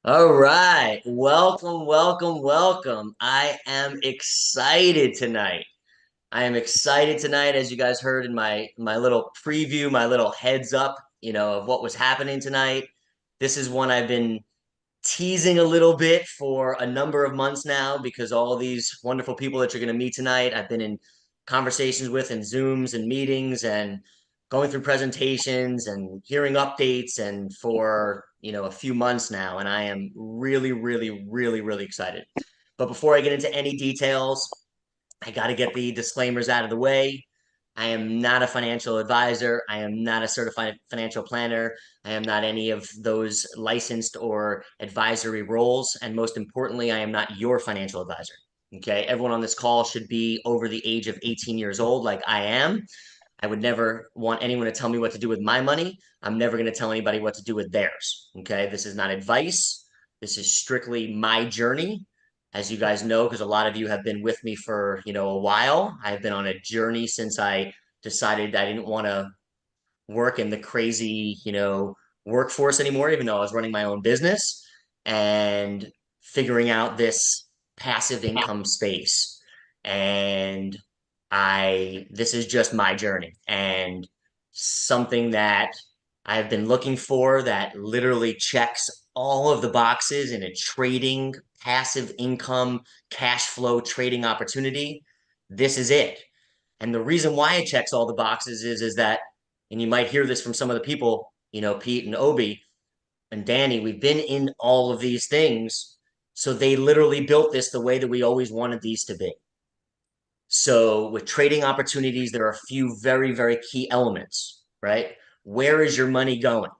All right. Welcome, welcome, welcome. I am excited tonight. I am excited tonight, as you guys heard in my little preview, my little heads up, of what was happening tonight. This is one I've been teasing a little bit for a number of months now because all these wonderful people that you're going to meet tonight, I've been in conversations with and Zooms and meetings and going through presentations and hearing updates and for, a few months now. And I am really, really, really, really excited. But before I get into any details, I got to get the disclaimers out of the way. I am not a financial advisor. I am not a certified financial planner. I am not any of those licensed or advisory roles. And most importantly, I am not your financial advisor. Okay. Everyone on this call should be over the age of 18 years old, like I am. I would never want anyone to tell me what to do with my money. I'm never going to tell anybody what to do with theirs. Okay. This is not advice. This is strictly my journey. As you guys know, because a lot of you have been with me for, a while. I've been on a journey since I decided I didn't want to work in the crazy, workforce anymore, even though I was running my own business and figuring out this passive income space. And this is just my journey and something that I've been looking for that literally checks all of the boxes in a trading, passive income, cash flow trading opportunity. This is it. And the reason why it checks all the boxes is that, and you might hear this from some of the people, Pete and Obi and Danny, we've been in all of these things. So they literally built this the way that we always wanted these to be. So with trading opportunities, there are a few very, very key elements, right? Where is your money going?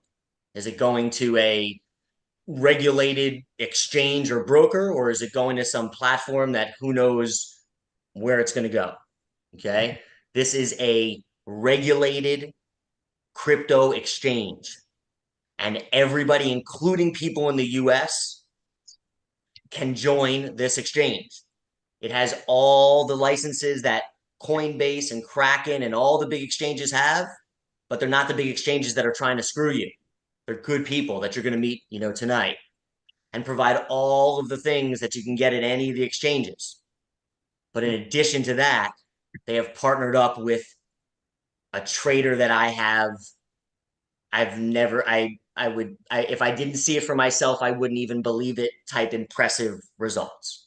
Is it going to a regulated exchange or broker, or is it going to some platform that who knows where it's going to go? Okay. This is a regulated crypto exchange, and everybody, including people in the US, can join this exchange. It has all the licenses that Coinbase and Kraken and all the big exchanges have, but they're not the big exchanges that are trying to screw you. They're good people that you're going to meet, tonight, and provide all of the things that you can get at any of the exchanges. But in addition to that, they have partnered up with a trader that I've never, if I didn't see it for myself, I wouldn't even believe it type impressive results.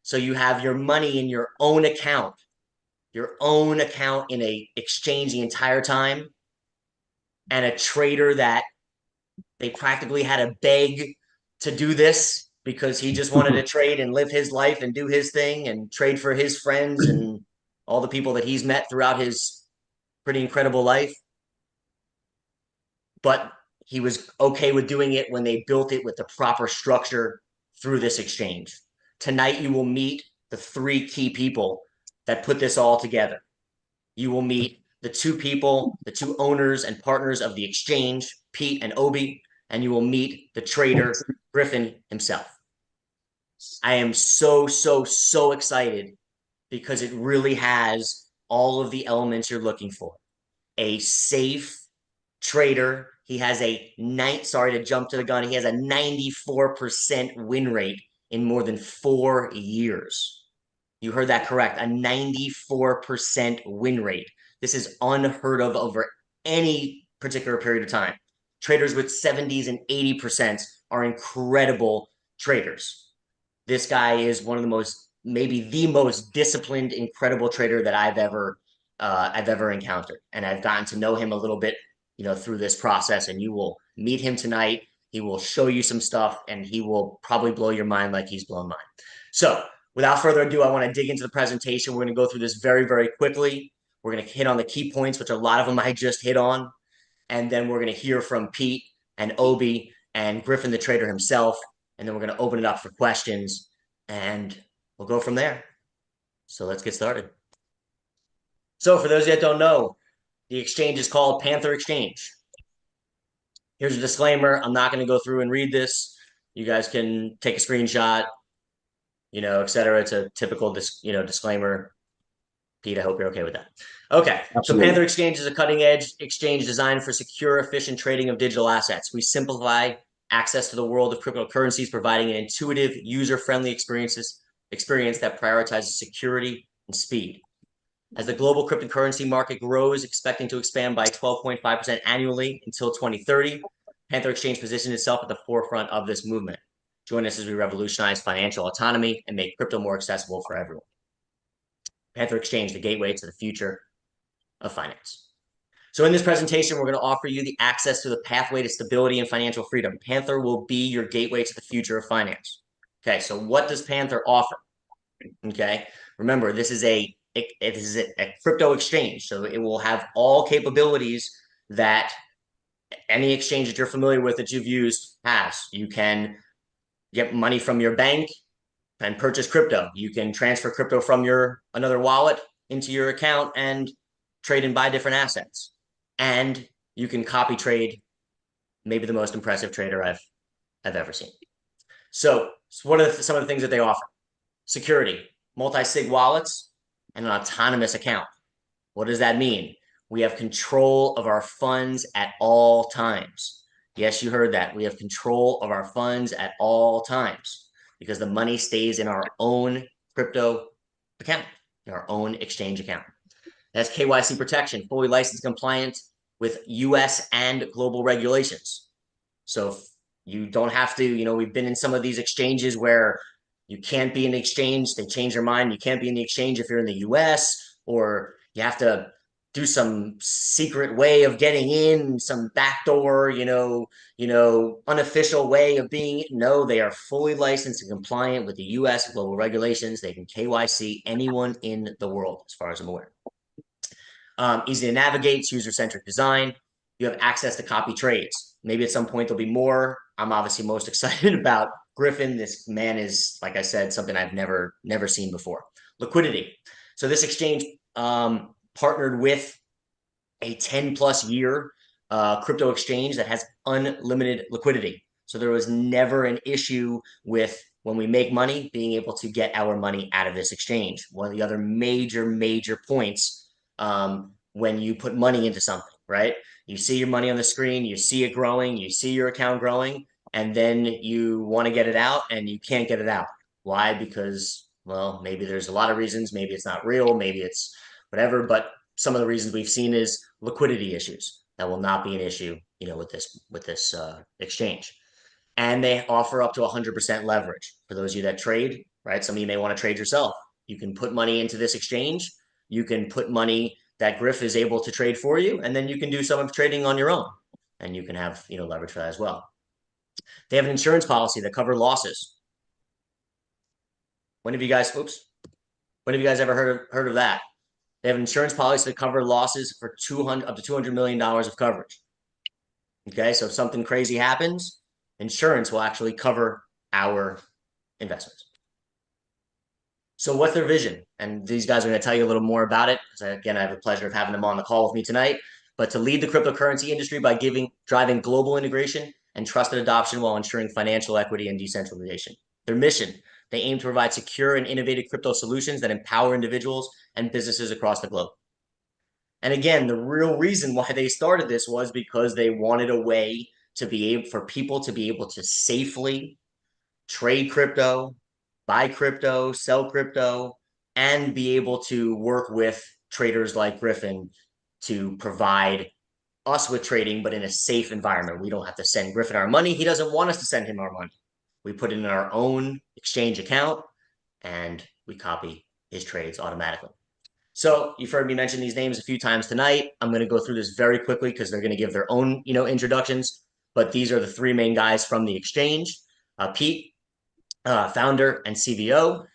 So you have your money in your own account in a exchange the entire time, and a trader that they practically had to beg to do this because he just wanted to trade and live his life and do his thing and trade for his friends and all the people that he's met throughout his pretty incredible life. But he was okay with doing it when they built it with the proper structure through this exchange. Tonight, you will meet the three key people that put this all together. You will meet the two owners and partners of the exchange, Pete and Obi, and you will meet the trader, Griffin himself. I am so, so, so excited because it really has all of the elements you're looking for. A safe trader. He has sorry to jump to the gun. He has a 94% win rate in more than 4 years. You heard that correct. A 94% win rate. This is unheard of over any particular period of time. Traders with 70s and 80% are incredible traders. This guy is one of the most, maybe the most disciplined, incredible trader that I've ever encountered. And I've gotten to know him a little bit, through this process. And you will meet him tonight. He will show you some stuff, and he will probably blow your mind like he's blown mine. So without further ado, I want to dig into the presentation. We're going to go through this very, very quickly. We're going to hit on the key points, which a lot of them I just hit on. And then we're going to hear from Pete and Obi and Griffin, the trader himself. And then we're going to open it up for questions, and we'll go from there. So let's get started. So for those that don't know, the exchange is called Panther Exchange. Here's a disclaimer. I'm not going to go through and read this. You guys can take a screenshot, et cetera. It's a typical, disclaimer. Pete, I hope you're okay with that. Okay. So Absolutely. Panther Exchange is a cutting edge exchange designed for secure, efficient trading of digital assets. We simplify access to the world of cryptocurrencies, providing an intuitive, user-friendly experience that prioritizes security and speed. As the global cryptocurrency market grows, expecting to expand by 12.5% annually until 2030, Panther Exchange positioned itself at the forefront of this movement. Join us as we revolutionize financial autonomy and make crypto more accessible for everyone. Panther Exchange, the gateway to the future of finance. So in this presentation, we're going to offer you the access to the pathway to stability and financial freedom. Panther will be your gateway to the future of finance. Okay, so what does Panther offer? Okay, remember, this is a crypto exchange, so it will have all capabilities that any exchange that you're familiar with that you've used has. You can get money from your bank and purchase crypto. You can transfer crypto from your another wallet into your account and trade and buy different assets. And you can copy trade, maybe the most impressive trader I've ever seen. So what are some of the things that they offer? Security, multi-sig wallets, and an autonomous account. What does that mean? We have control of our funds at all times. Yes, you heard that. We have control of our funds at all times because the money stays in our own crypto account, in our own exchange account. That's KYC protection, fully licensed, compliant with US and global regulations. So you don't have to, we've been in some of these exchanges where you can't be in the exchange. They change their mind. You can't be in the exchange if you're in the US, or you have to do some secret way of getting in, some backdoor, unofficial way of being. No, they are fully licensed and compliant with the US global regulations. They can KYC anyone in the world, as far as I'm aware. Easy to navigate, it's user-centric design. You have access to copy trades. Maybe at some point there'll be more. I'm obviously most excited about Griffin. This man is, like I said, something I've never seen before. Liquidity. So this exchange partnered with a 10+ year crypto exchange that has unlimited liquidity. So there was never an issue with when we make money, being able to get our money out of this exchange. One of the other major points when you put money into something, right? You see your money on the screen, you see it growing, you see your account growing, and then you want to get it out and you can't get it out. Why? Because, well, maybe there's a lot of reasons. Maybe it's not real, maybe it's whatever, but some of the reasons we've seen is liquidity issues. That will not be an issue, with this exchange. And they offer up to 100% leverage for those of you that trade, right? Some of you may want to trade yourself. You can put money into this exchange. You can put money that Griff is able to trade for you, and then you can do some of the trading on your own, and you can have leverage for that as well. They have an insurance policy that covers losses. When have you guys ever heard of that? They have an insurance policy that covers losses for up to $200 million of coverage. Okay, so if something crazy happens, insurance will actually cover our investments. So what's their vision? And these guys are going to tell you a little more about it, because again, I have the pleasure of having them on the call with me tonight. But to lead the cryptocurrency industry by driving global integration and trusted adoption while ensuring financial equity and decentralization. Their mission: they aim to provide secure and innovative crypto solutions that empower individuals and businesses across the globe. And again, the real reason why they started this was because they wanted a way for people to be able to safely trade crypto, buy crypto, sell crypto, and be able to work with traders like Griffin to provide us with trading, but in a safe environment. We don't have to send Griffin our money. He doesn't want us to send him our money. We put it in our own exchange account and we copy his trades automatically. So you've heard me mention these names a few times tonight. I'm going to go through this very quickly because they're going to give their own, introductions. But these are the three main guys from the exchange. Pete, founder and CVO.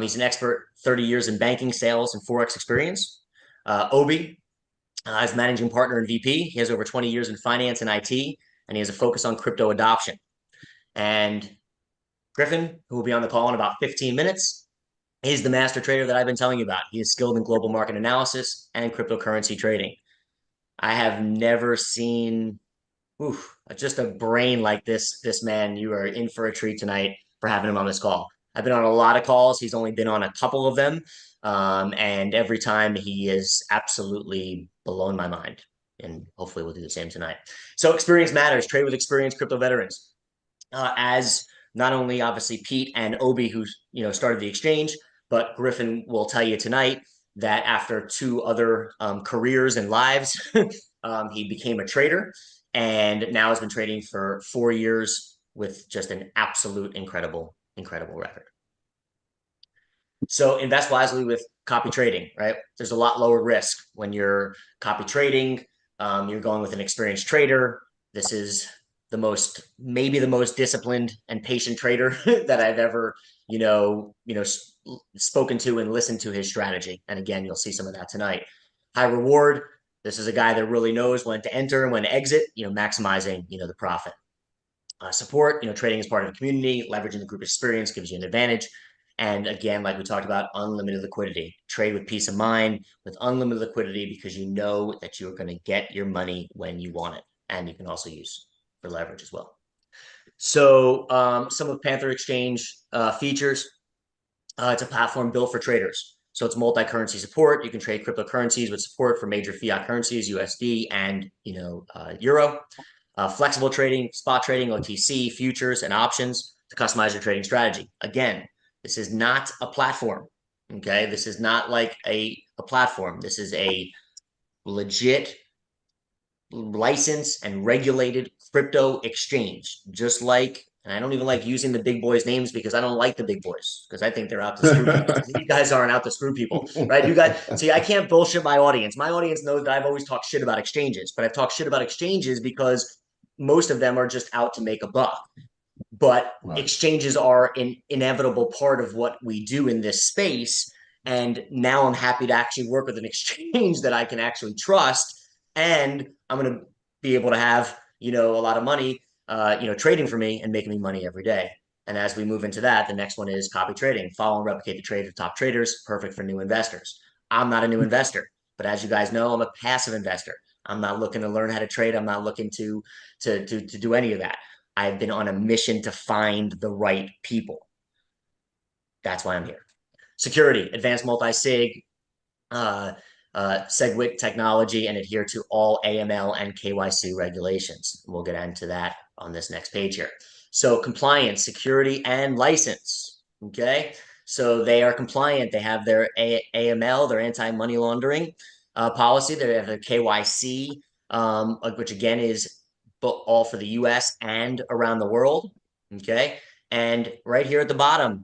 He's an expert, 30 years in banking, sales, and Forex experience. Obi is managing partner and VP. He has over 20 years in finance and IT, and he has a focus on crypto adoption. And Griffin, who will be on the call in about 15 minutes, he's the master trader that I've been telling you about. He is skilled in global market analysis and cryptocurrency trading. I have never seen just a brain like this man. You are in for a treat tonight for having him on this call. I've been on a lot of calls. He's only been on a couple of them. And every time he is absolutely blown my mind. And hopefully we'll do the same tonight. So experience matters. Trade with experienced crypto veterans. as not only obviously Pete and Obi, who started the exchange, but Griffin will tell you tonight that after two other careers and lives, he became a trader and now has been trading for 4 years with just an absolute incredible record. So invest wisely with copy trading, right? There's a lot lower risk when you're copy trading. You're going with an experienced trader. This is maybe the most disciplined and patient trader that I've ever, spoken to and listened to his strategy. And again, you'll see some of that tonight. High reward. This is a guy that really knows when to enter and when to exit, maximizing, the profit. Support, trading is part of the community, leveraging the group experience gives you an advantage. And again, like we talked about, unlimited liquidity. Trade with peace of mind with unlimited liquidity because you know that you're going to get your money when you want it. And you can also use for leverage as well. So some of Panther Exchange features, it's a platform built for traders. So it's multi-currency support. You can trade cryptocurrencies with support for major fiat currencies, USD and Euro. Flexible trading, spot trading, OTC, futures, and options to customize your trading strategy. Again, this is not a platform. Okay, this is not like a platform. This is a legit licensed and regulated crypto exchange, just like, and I don't even like using the big boys' names because I don't like the big boys because I think they're out to screw people. These guys aren't out to screw people, right? You guys, see, I can't bullshit my audience. My audience knows that I've always talked shit about exchanges, but I've talked shit about exchanges because most of them are just out to make a buck. But right. Exchanges are an inevitable part of what we do in this space. And now I'm happy to actually work with an exchange that I can actually trust. And I'm going to be able to have, a lot of money, trading for me and making me money every day. And as we move into that, the next one is copy trading. Follow and replicate the trade of top traders, perfect for new investors. I'm not a new investor, but as you guys know, I'm a passive investor. I'm not looking to learn how to trade. I'm not looking to do any of that. I've been on a mission to find the right people. That's why I'm here. Security, advanced multi-sig, SegWit technology, and adhere to all AML and KYC regulations. We'll get into that on this next page here. So compliance, security, and license. Okay. So they are compliant. They have their AML, their anti-money laundering policy. They have their KYC, which again is all for the US and around the world. Okay. And right here at the bottom,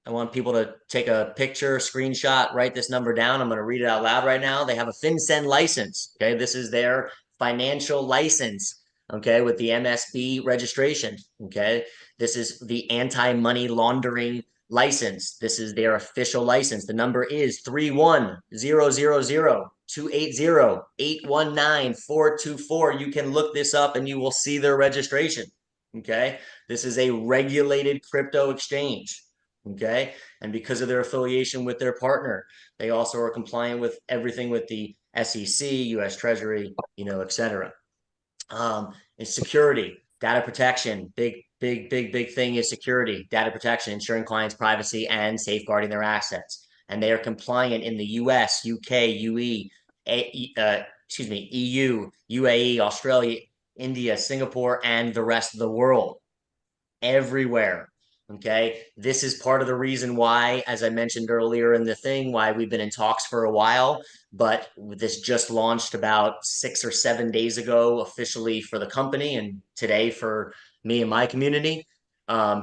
I want people to take a picture, screenshot, write this number down. I'm going to read it out loud right now. They have a FinCEN license. Okay. This is their financial license. Okay. With the MSB registration. Okay. This is the anti-money laundering license. This is their official license. The number is 31000-280-819-424. You can look this up and you will see their registration. Okay. This is a regulated crypto exchange. Okay. And because of their affiliation with their partner, they also are compliant with everything with the SEC, US Treasury, et cetera. And security, data protection, big thing is security, data protection, ensuring clients' privacy and safeguarding their assets. And they are compliant in the US, UK, EU, UAE, Australia, India, Singapore, and the rest of the world. Everywhere. Okay. This is part of the reason why, as I mentioned earlier in the thing, why we've been in talks for a while, but this just launched about 6 or 7 days ago officially for the company and today for me and my community,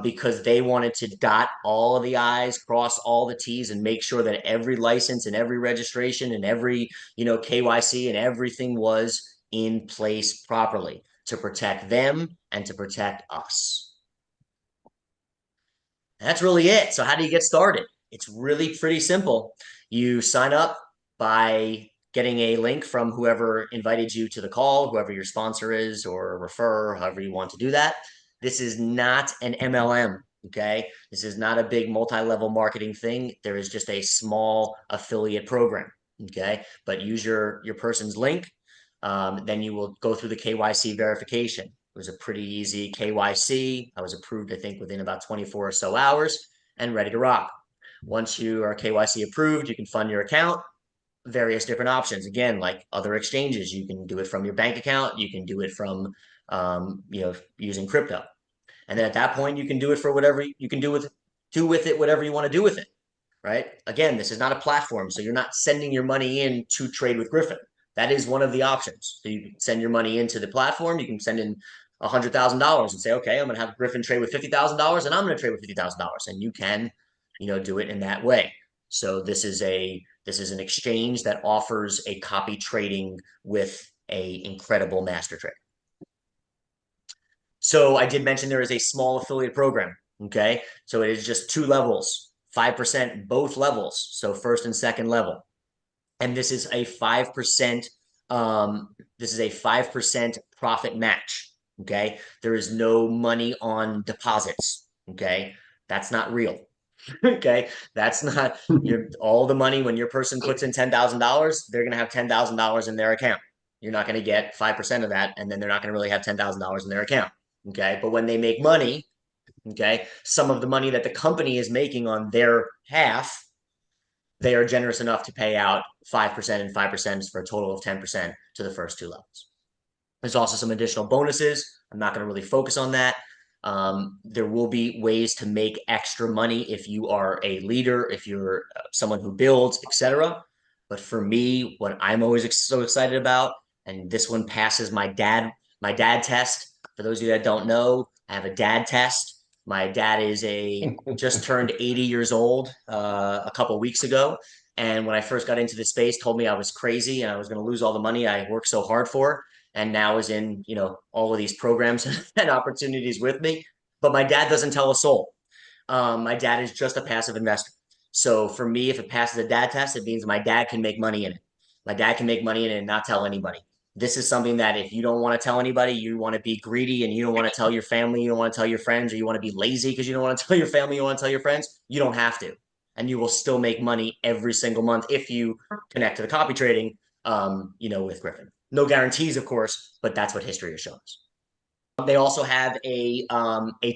because they wanted to dot all of the I's, cross all the T's, and make sure that every license and every registration and every, KYC and everything was in place properly to protect them and to protect us. That's really it. So how do you get started? It's really pretty simple. You sign up by getting a link from whoever invited you to the call, whoever your sponsor is, or refer, however you want to do that. This is not an MLM. Okay. This is not a big multi-level marketing thing. There is just a small affiliate program. Okay. But use your person's link. Then you will go through the KYC verification. It was a pretty easy KYC. I was approved, I think, within about 24 or so hours and ready to rock. Once you are KYC approved, you can fund your account. Various different options. Again, like other exchanges, you can do it from your bank account. You can do it from, using crypto. And then at that point, you can do it for whatever you can do with it whatever you want to do with it. Right? Again, this is not a platform, so you're not sending your money in to trade with Griffin. That is one of the options. So you can send your money into the platform. You can send in $100,000 and say, okay, I'm going to have Griffin trade with $50,000, and I'm going to trade with $50,000, and you can, do it in that way. So this is an exchange that offers a copy trading with a incredible master trade. So I did mention there is a small affiliate program. Okay, so it is just 2 levels, 5% both levels. So first and second level, and this is a 5%. This is a 5% profit match. Okay, there is no money on deposits. Okay, that's not real. Okay, that's not your all the money when your person puts in $10,000, they're gonna have $10,000 in their account. You're not gonna get 5% of that, and then they're not gonna really have $10,000 in their account. Okay, but when they make money, okay, some of the money that the company is making on their half, they are generous enough to pay out 5% and 5% for a total of 10% to the first 2 levels. There's also some additional bonuses. I'm not going to really focus on that. There will be ways to make extra money if you are a leader, if you're someone who builds, etc. But for me, what I'm always so excited about, and this one passes my dad test. For those of you that don't know, I have a dad test. My dad is a just turned 80 years old a couple weeks ago. And when I first got into the space, told me I was crazy and I was going to lose all the money I worked so hard for, and now is in all of these programs and opportunities with me. But my dad doesn't tell a soul. My dad is just a passive investor. So for me, if it passes a dad test, it means my dad can make money in it. My dad can make money in it and not tell anybody. This is something that if you don't want to tell anybody, you want to be greedy and you don't want to tell your family, you don't want to tell your friends, or you want to be lazy because you don't want to tell your family, you don't want to tell your friends, you don't have to. And you will still make money every single month if you connect to the copy trading, with Griffin. No guarantees, of course, but that's what history has shown us. They also have a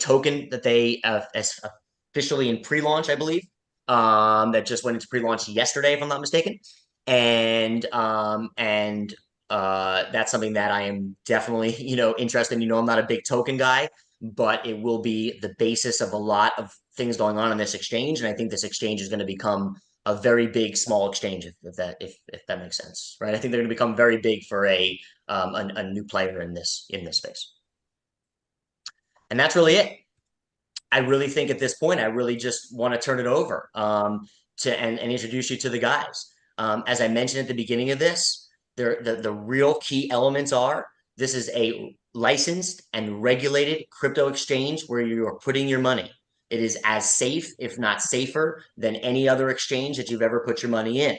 token that they officially in pre-launch, I believe, that just went into pre-launch yesterday, if I'm not mistaken, and that's something that I am definitely interested in. I'm not a big token guy, but it will be the basis of a lot of things going on in this exchange, and I think this exchange is going to become a very big small exchange if that makes sense, right? I think they're going to become very big for a new player in this space. And that's really it. I really think at this point, I really just want to turn it over and introduce you to the guys. As I mentioned at the beginning of this, the real key elements are this is a licensed and regulated crypto exchange where you are putting your money. It is as safe, if not safer, than any other exchange that you've ever put your money in.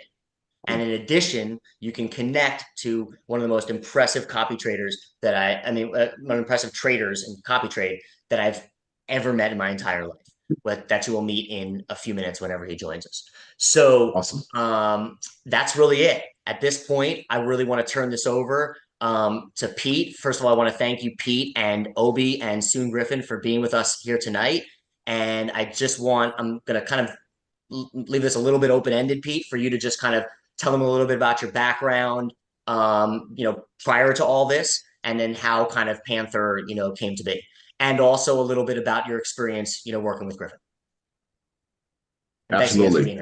And in addition, you can connect to one of the most impressive copy traders impressive traders in copy trade that I've ever met in my entire life, but that you will meet in a few minutes whenever he joins us. So awesome. That's really it. At this point, I really want to turn this over to Pete. First of all, I want to thank you, Pete and Obi and Soon Griffin, for being with us here tonight. And I'm going to kind of leave this a little bit open-ended, Pete, for you to just kind of tell them a little bit about your background, prior to all this, and then how kind of Panther, came to be, and also a little bit about your experience, working with Griffin. And absolutely.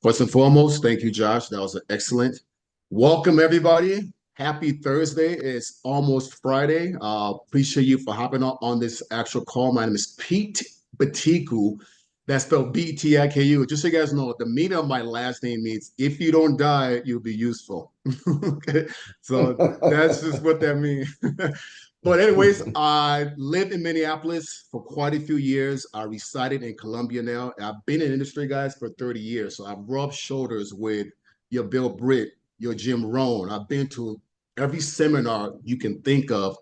First and foremost, thank you, Josh. That was an excellent. Welcome, everybody. Happy Thursday. It's almost Friday. Appreciate you for hopping on this actual call. My name is Pete Batiku. That's spelled B-T-I-K-U. Just so you guys know, the meaning of my last name means if you don't die, you'll be useful. Okay, so that's just what that means. But anyways, I lived in Minneapolis for quite a few years. I resided in Columbia now. I've been in industry, guys, for 30 years. So I've rubbed shoulders with your Bill Britt, your Jim Rohn. I've been to every seminar you can think of.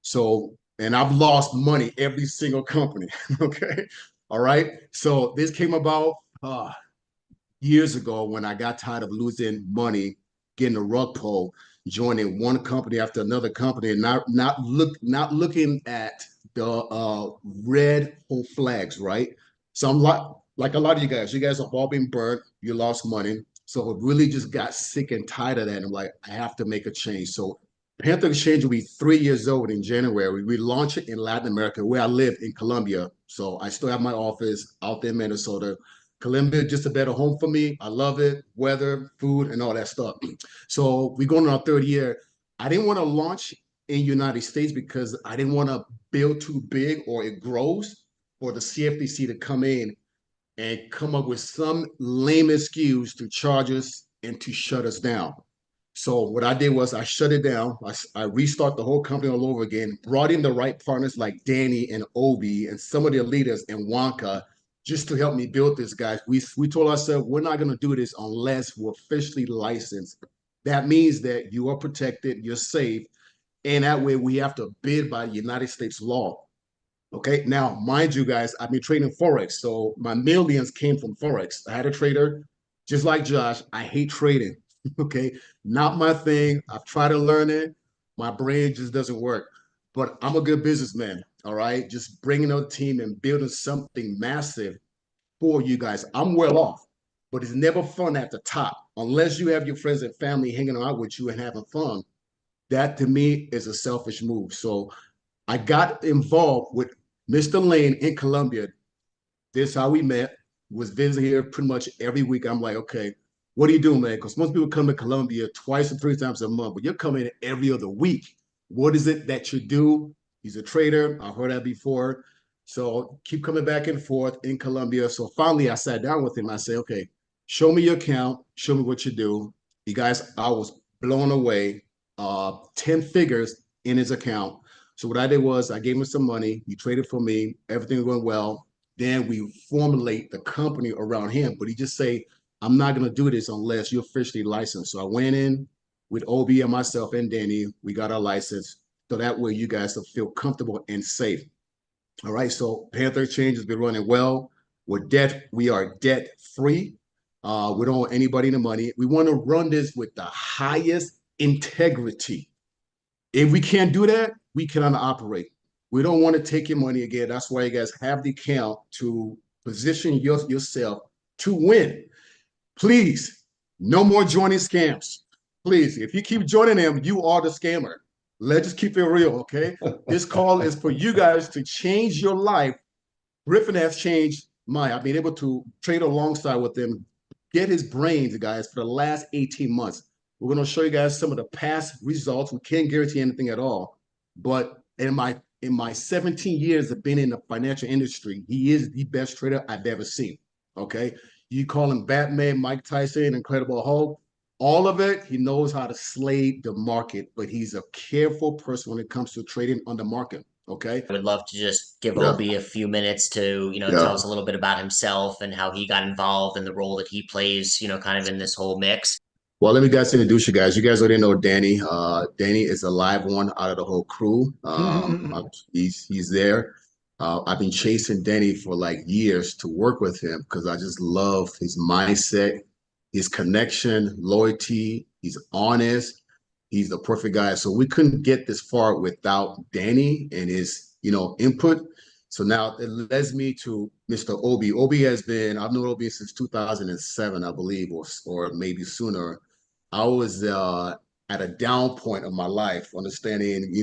So, and I've lost money every single company, okay? All right. So this came about years ago when I got tired of losing money, getting a rug pull, joining one company after another company, and not looking at the red whole flags, right? So I'm like a lot of you guys have all been burnt, you lost money. So it really just got sick and tired of that. And I'm like, I have to make a change. So Panther Xchange will be 3 years old in January. We launch it in Latin America, where I live in Colombia. So I still have my office out there in Minnesota. Colombia, just a better home for me. I love it, weather, food, and all that stuff. So we're going on our 3rd year. I didn't want to launch in United States because I didn't want to build too big or it grows for the CFTC to come in and come up with some lame excuse to charge us and to shut us down. So what I did was I shut it down. I restart the whole company all over again, brought in the right partners like Danny and Obi and some of the leaders in Wonka just to help me build this, guys. We told ourselves we're not going to do this unless we're officially licensed. That means that you are protected, you're safe, and that way we have to abide by United States law. Okay, now mind you guys, I've been trading Forex. So my millions came from Forex. I had a trader just like Josh. I hate trading. Okay, not my thing. I've tried to learn it. My brain just doesn't work. But I'm a good businessman. All right, just bringing a team and building something massive for you guys. I'm well off, but it's never fun at the top unless you have your friends and family hanging out with you and having fun. That to me is a selfish move. So I got involved with Mr. Layne in Colombia. This is how we met. Was visiting here pretty much every week. I'm like, okay, what do you do, man? Because most people come to Colombia twice or 3 times a month, but you're coming every other week. What is it that you do? He's a trader. I've heard that before. So keep coming back and forth in Colombia. So finally, I sat down with him. I said, okay, show me your account. Show me what you do. You guys, I was blown away. 10 figures in his account. So what I did was I gave him some money. He traded for me. Everything went well. Then we formulate the company around him. But he just say, I'm not going to do this unless you're officially licensed. So I went in with Obi and myself and Danny. We got our license. So that way you guys will feel comfortable and safe. All right. So Panther Xchange has been running well. We are debt free. We don't owe anybody the money. We want to run this with the highest integrity. If we can't do that, we cannot operate. We don't want to take your money again. That's why you guys have the account to position yourself to win. Please, no more joining scams. Please, if you keep joining them, you are the scammer. Let's just keep it real, okay? This call is for you guys to change your life. Griffin has changed mine. I've been able to trade alongside with him, get his brains, guys, for the last 18 months. We're going to show you guys some of the past results. We can't guarantee anything at all. But in my 17 years of being in the financial industry, he is the best trader I've ever seen. Okay. You call him Batman, Mike Tyson, Incredible Hulk, all of it, he knows how to slay the market, but he's a careful person when it comes to trading on the market. Okay. I would love to just give Yeah. Obi a few minutes to, tell Yeah. us a little bit about himself and how he got involved and the role that he plays, kind of in this whole mix. Well, let me guys introduce you guys. You guys already know Danny. Danny is a live one out of the whole crew. He's there. I've been chasing Danny for like years to work with him because I just love his mindset, his connection, loyalty. He's honest. He's the perfect guy. So we couldn't get this far without Danny and his, input. So now it leads me to Mr. Obi. I've known Obi since 2007, I believe, or maybe sooner. I was at a down point of my life, understanding,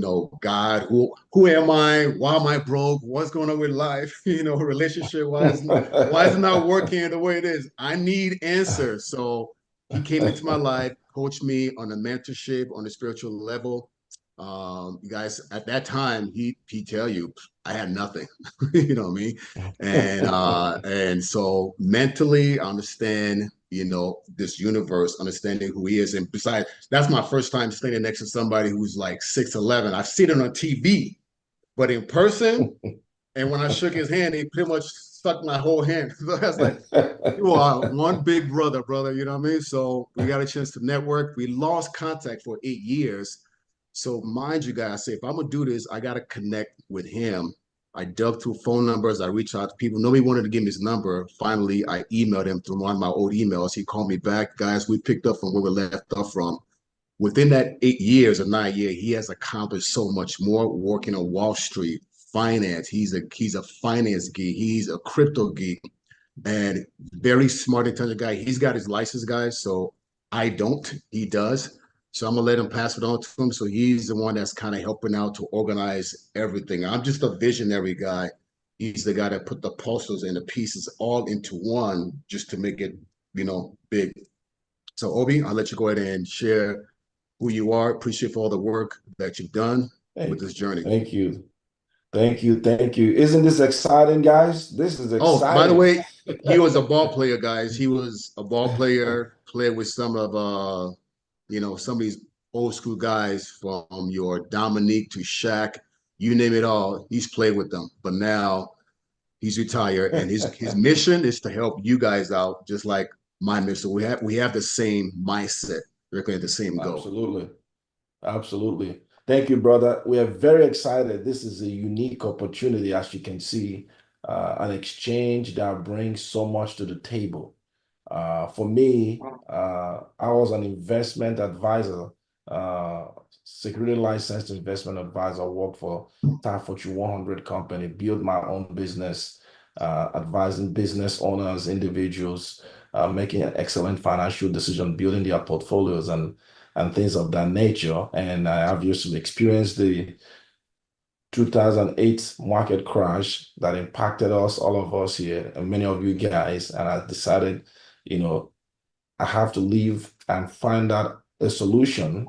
God, who am I? Why am I broke? What's going on with life? Relationship, why is it not working the way it is? I need answers. So he came into my life, coached me on a mentorship, on a spiritual level. You guys, at that time, he tell you I had nothing. You know what I mean? And so mentally, I understand, this universe, understanding who he is. And besides, that's my first time standing next to somebody who's like 6'11". I've seen it on TV, but in person, and when I shook his hand, he pretty much sucked my whole hand. So I was like, you are one big brother, you know what I mean? So we got a chance to network. We lost contact for 8 years. So mind you guys, say if I'm gonna do this, I gotta connect with him. I dug through phone numbers. I reached out to people. Nobody wanted to give me his number. Finally, I emailed him through one of my old emails. He called me back. Guys, we picked up from where we left off from. Within that 8 years or 9 years, he has accomplished so much more working on Wall Street, finance. He's a finance geek. He's a crypto geek and very smart, intelligent guy. He's got his license, guys. So I don't. He does. So I'm gonna let him pass it on to him. So he's the one that's kind of helping out to organize everything. I'm just a visionary guy. He's the guy that put the puzzles and the pieces all into one just to make it, big. So Obi, I'll let you go ahead and share who you are. Appreciate for all the work that you've done with Hey, this journey. thank you. Thank you. Thank you. Isn't this exciting, guys? This is Oh, by the exciting. way, he was a ball player, guys. He was a ball player, played with some of some of these old school guys from your Dominique to Shaq, you name it all. He's played with them. But now he's retired and his mission is to help you guys out, just like my mission. We have the same mindset. We're looking at the same goal. Absolutely. Absolutely. Thank you, brother. We are very excited. This is a unique opportunity, as you can see, an exchange that brings so much to the table. For me, I was an investment advisor, security licensed investment advisor, worked for top Fortune 100 company, built my own business, advising business owners, individuals, making an excellent financial decision, building their portfolios and things of that nature. And I have used to experience the 2008 market crash that impacted us, all of us here, and many of you guys. And I decided, you know, I have to leave and find out a solution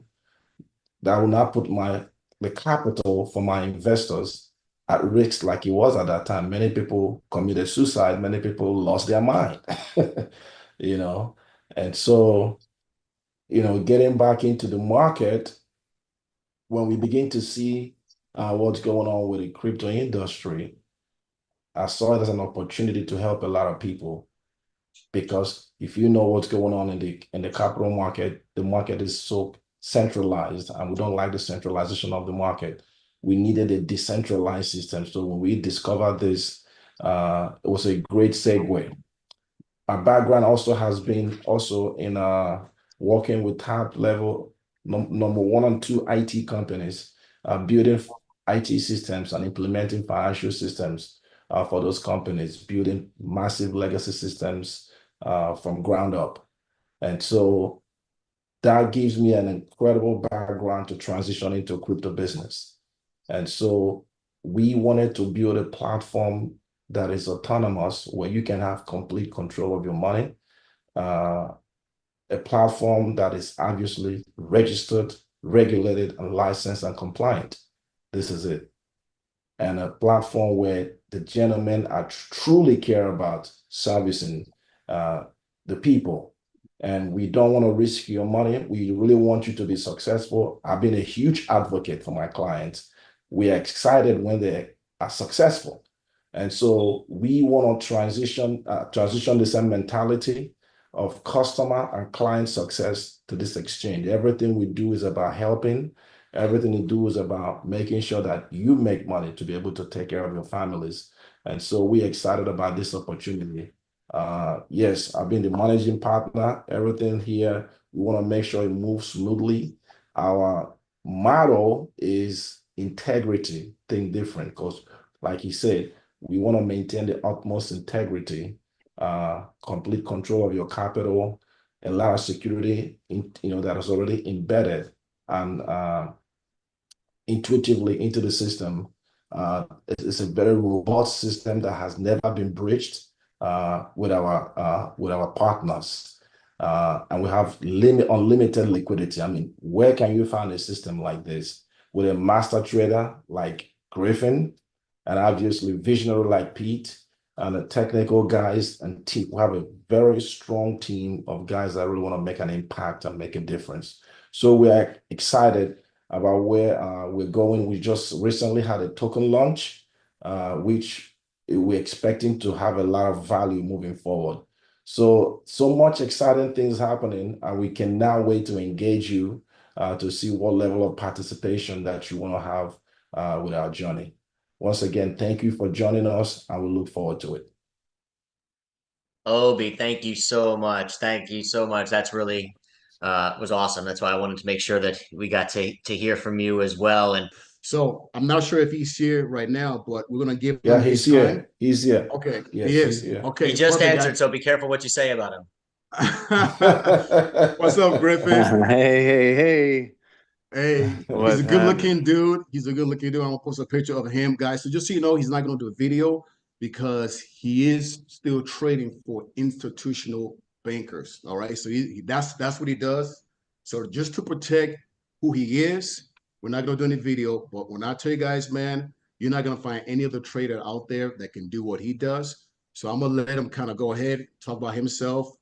that will not put the capital for my investors at risk like it was at that time. Many people committed suicide, many people lost their mind, you know. And so, getting back into the market, when we begin to see what's going on with the crypto industry, I saw it as an opportunity to help a lot of people. Because if you know what's going on in the capital market, the market is so centralized, and we don't like the centralization of the market. We needed a decentralized system. So when we discovered this, it was a great segue. My background also has been also in working with top level number one and two IT companies, building IT systems and implementing financial systems for those companies, building massive legacy systems from ground up. And so that gives me an incredible background to transition into crypto business. And so we wanted to build a platform that is autonomous, where you can have complete control of your money, uh, a platform that is obviously registered, regulated, and licensed and compliant. This is it. And a platform where the gentlemen are truly care about servicing uh, the people. And we don't want to risk your money. We really want you to be successful. I've been a huge advocate for my clients. We are excited when they are successful. And so we want to transition the same mentality of customer and client success to this exchange. Everything we do is about helping. Everything you do is about making sure that you make money to be able to take care of your families. And so we're excited about this opportunity. Yes, I've been the managing partner. Everything here, we want to make sure it moves smoothly. Our motto is integrity, think different, because like he said, we want to maintain the utmost integrity, complete control of your capital, a lot of security that is already embedded and intuitively into the system. It's a very robust system that has never been breached with our partners. And we have unlimited liquidity. I mean, where can you find a system like this with a master trader like Griffin, and obviously visionary like Pete, and the technical guys and team? We have a very strong team of guys that really want to make an impact and make a difference. So we are excited about where we're going. We just recently had a token launch, which we're expecting to have a lot of value moving forward. So much exciting things happening, and we can now wait to engage you to see what level of participation that you want to have with our journey. Once again, thank you for joining us, and we look forward to it. Obi, thank you so much. Thank you so much. That's really was awesome. That's why I wanted to make sure that we got to hear from you as well. And So I'm not sure if he's here right now, but we're gonna give Yeah, him he's his time. here. He's here. Okay, he Yes, he's is. here. he Okay, just perfect, answered, guys. so be careful what you say about him. What's up, Griffin? Hey. Hey, he's What's a happening? good-looking dude. He's a good-looking dude. I'm gonna post a picture of him, guys. So just so you know, he's not gonna do a video because he is still trading for institutional bankers. All right, so that's what he does. So just to protect who he is, we're not gonna do any video. But when I tell you guys, man, you're not gonna find any other trader out there that can do what he does. So I'm gonna let him kind of go ahead, talk about himself,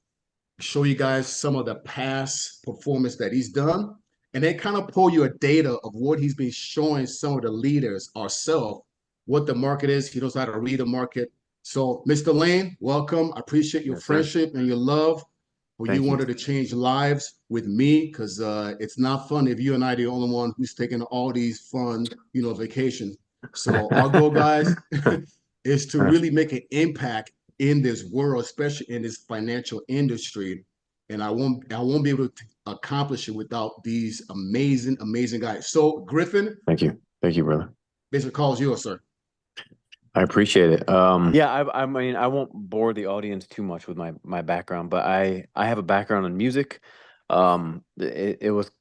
show you guys some of the past performance that he's done, and then kind of pull you a data of what he's been showing some of the leaders ourselves, what the market is. He knows how to read the market. So, Mr. Layne, welcome. I appreciate your Yes, sir. friendship and your love. For you Thank you. wanted to change lives with me because it's not fun if you and I are the only one who's taking all these fun, vacations. So our goal, guys, is to really make an impact in this world, especially in this financial industry. And I won't be able to accomplish it without these amazing, amazing guys. So Griffin, Thank you. Thank you, brother. basically calls yours, sir. I appreciate it. Yeah, I mean, I won't bore the audience too much with my background, but I have a background in music. It was,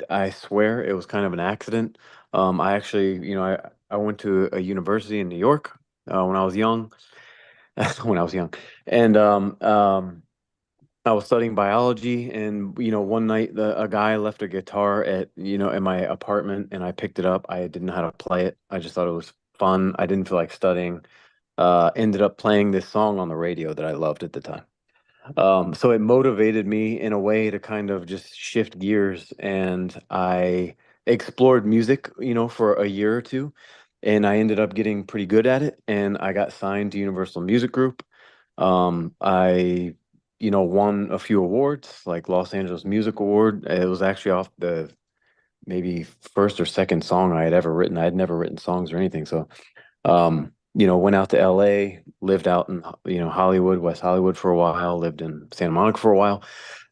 I swear, it was kind of an accident. I actually, I went to a university in New York when I was young, when I was young, and I was studying biology, and one night a guy left a guitar at my apartment, and I picked it up. I didn't know how to play it. I just thought it was fun. I didn't feel like studying. Ended up playing this song on the radio that I loved at the time. So it motivated me in a way to kind of just shift gears, and I explored music, for a year or two, and I ended up getting pretty good at it, and I got signed to Universal Music Group. I, won a few awards, like Los Angeles Music Award. It was actually off the maybe first or second song I had ever written. I had never written songs or anything, so went out to LA, lived out in, Hollywood, West Hollywood for a while, lived in Santa Monica for a while.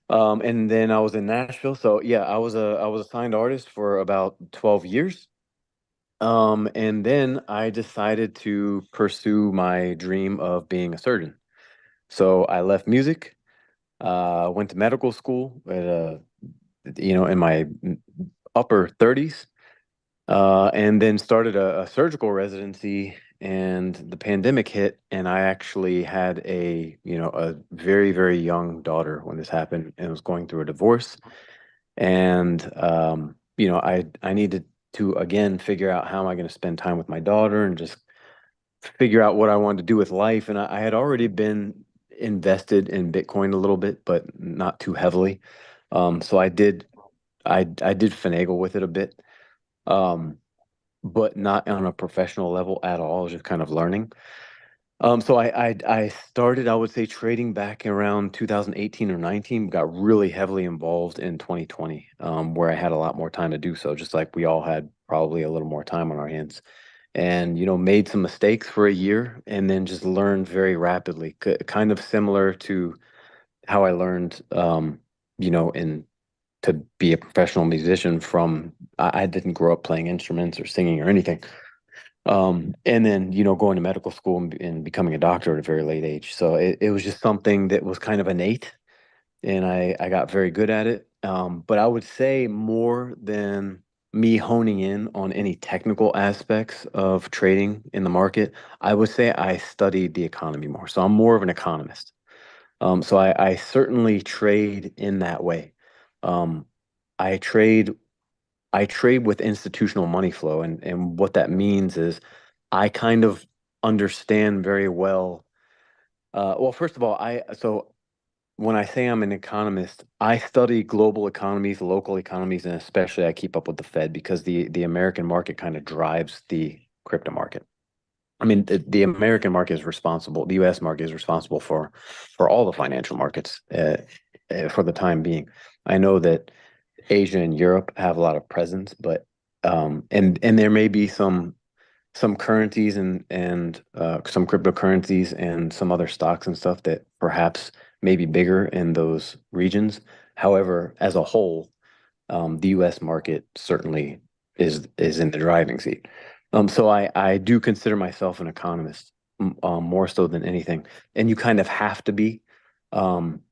And then I was in Nashville. So yeah, I was a signed artist for about 12 years. And then I decided to pursue my dream of being a surgeon. So I left music, went to medical school in my upper 30s, and then started a surgical residency, and the pandemic hit, and I actually had a very, very young daughter when this happened, and was going through a divorce. And I needed to again figure out how am I going to spend time with my daughter and just figure out what I wanted to do with life. And I had already been invested in Bitcoin a little bit, but not too heavily. So I did finagle with it a bit. Um, but not on a professional level at all, just kind of learning. So I started, I would say, trading back around 2018 or 19, got really heavily involved in 2020, where I had a lot more time to do so, just like we all had probably a little more time on our hands. And, made some mistakes for a year and then just learned very rapidly, kind of similar to how I learned, in to be a professional musician from I didn't grow up playing instruments or singing or anything. And then, going to medical school and becoming a doctor at a very late age. So it was just something that was kind of innate, and I got very good at it. But I would say more than me honing in on any technical aspects of trading in the market, I would say I studied the economy more. So I'm more of an economist. So I certainly trade in that way. Um, I trade I trade with institutional money flow, and what that means is I kind of understand very well. Well, first of all, I so when I say I'm an economist, I study global economies, local economies, and especially I keep up with the Fed because the American market kind of drives the crypto market. I mean, the American market is responsible. The U.S. market is responsible for all the financial markets for the time being. I know that Asia and Europe have a lot of presence, but and there may be some currencies and some cryptocurrencies and some other stocks and stuff that perhaps may be bigger in those regions. However, as a whole, the U.S. market certainly is in the driving seat. So I do consider myself an economist, more so than anything, and you kind of have to be.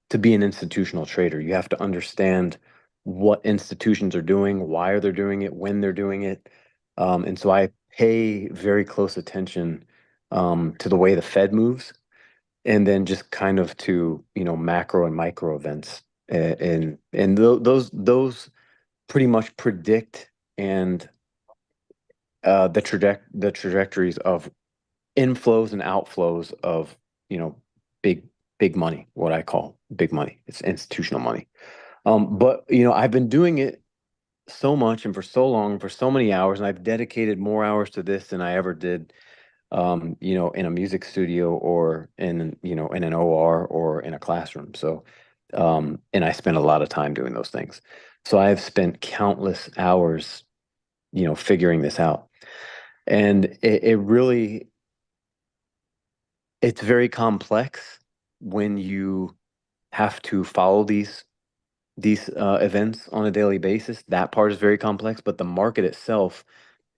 to be an institutional trader. You have to understand what institutions are doing, why are they doing it, when they're doing it. And so I pay very close attention to the way the Fed moves, and then just kind of to, macro and micro events. Those pretty much predict and the trajectories of inflows and outflows of, big big money, what I call big money. It's institutional money. But I've been doing it so much and for so long, for so many hours, and I've dedicated more hours to this than I ever did, in a music studio or in an OR or in a classroom. So, and I spend a lot of time doing those things. So I've spent countless hours, figuring this out. And it really, it's very complex when you have to follow these events on a daily basis. That part is very complex, but the market itself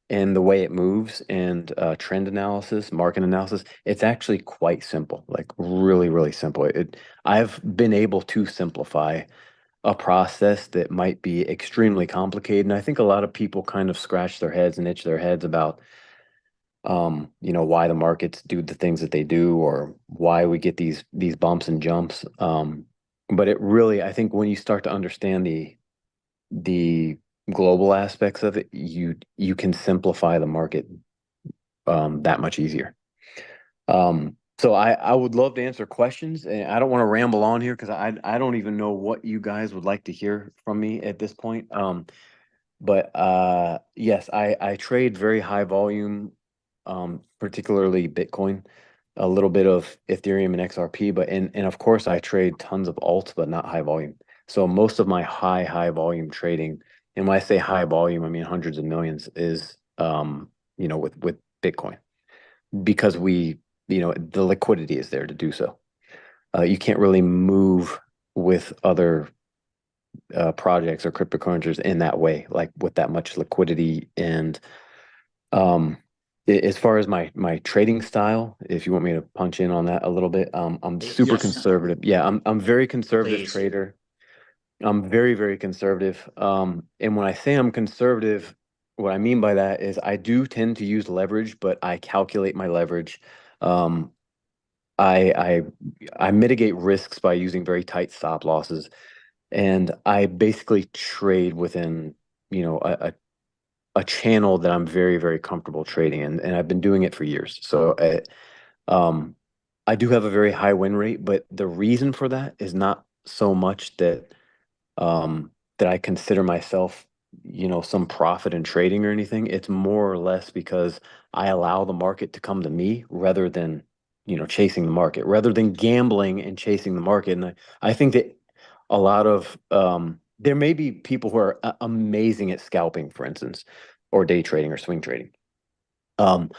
and the way it moves and trend analysis, market analysis, it's actually quite simple, like really, really simple. I've been able to simplify a process that might be extremely complicated. And I think a lot of people kind of scratch their heads and itch their heads about, why the markets do the things that they do, or why we get these bumps and jumps. But it really, I think when you start to understand the global aspects of it, you can simplify the market that much easier. So I would love to answer questions, and I don't want to ramble on here because I don't even know what you guys would like to hear from me at this point. But yes, I trade very high volume, particularly Bitcoin, a little bit of Ethereum and XRP, but and of course I trade tons of alts, but not high volume. So most of my high volume trading, and when I say high volume, I mean hundreds of millions, is with Bitcoin, because the liquidity is there to do so. You can't really move with other projects or cryptocurrencies in that way, like with that much liquidity. And um, as far as my trading style, if you want me to punch in on that a little bit, I'm super Yes, conservative. Yeah, I'm very conservative please. trader. I'm very, very conservative. And when I say I'm conservative, what I mean by that is I do tend to use leverage, but I calculate my leverage. Um, I I mitigate risks by using very tight stop losses, and I basically trade within, you know, a, a channel that I'm very, very comfortable trading in, and I've been doing it for years. So um, I do have a very high win rate, but the reason for that is not so much that I consider myself, some profit in trading or anything. It's more or less because I allow the market to come to me rather than, chasing the market, rather than gambling and chasing the market. And I think that a lot of there may be people who are amazing at scalping, for instance, or day trading or swing trading. Um,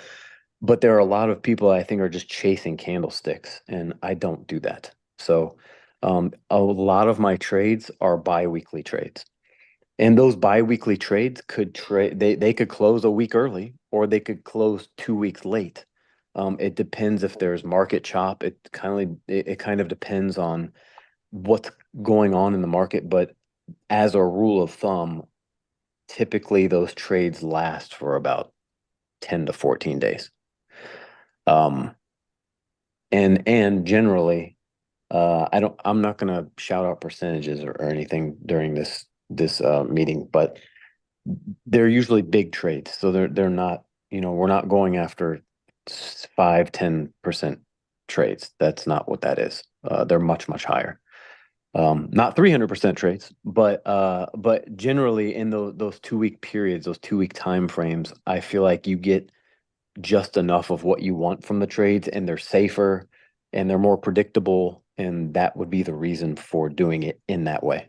but there are a lot of people I think are just chasing candlesticks, and I don't do that. So a lot of my trades are bi-weekly trades. And those bi-weekly trades could they could close a week early, or they could close 2 weeks late. It depends if there's market chop. It kind of depends on what's going on in the market. But as a rule of thumb, typically those trades last for about 10 to 14 days. Um, and generally, I'm not gonna shout out percentages or anything during this meeting, but they're usually big trades. So they're not, we're not going after 5-10% trades. That's not what that is. They're much, much higher. Not 300% trades, but generally in those 2 week periods, those 2 week time frames, I feel like you get just enough of what you want from the trades, and they're safer and they're more predictable, and that would be the reason for doing it in that way.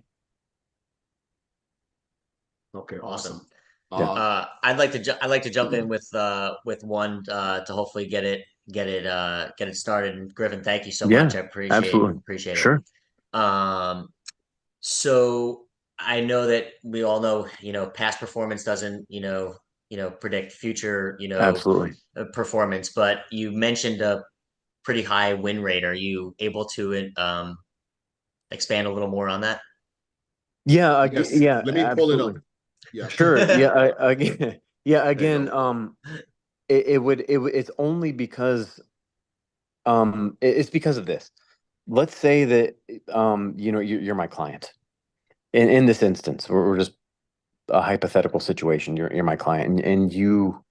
Okay, Awesome. awesome. I'd like to jump in with one to hopefully get it started. And Griffin, thank you so much. Yeah, I absolutely. appreciate it. Sure. Um, so I know that we all know, past performance doesn't, predict future, Absolutely. performance, but you mentioned a pretty high win rate. Are you able to expand a little more on that? Yeah, Yes. yeah, Let me pull it up. absolutely. Yeah. Sure. Yeah, again, yeah, There you again, go. it's only because it's because of this. Let's say that you're my client. In this instance, we're just a hypothetical situation. You're my client, and you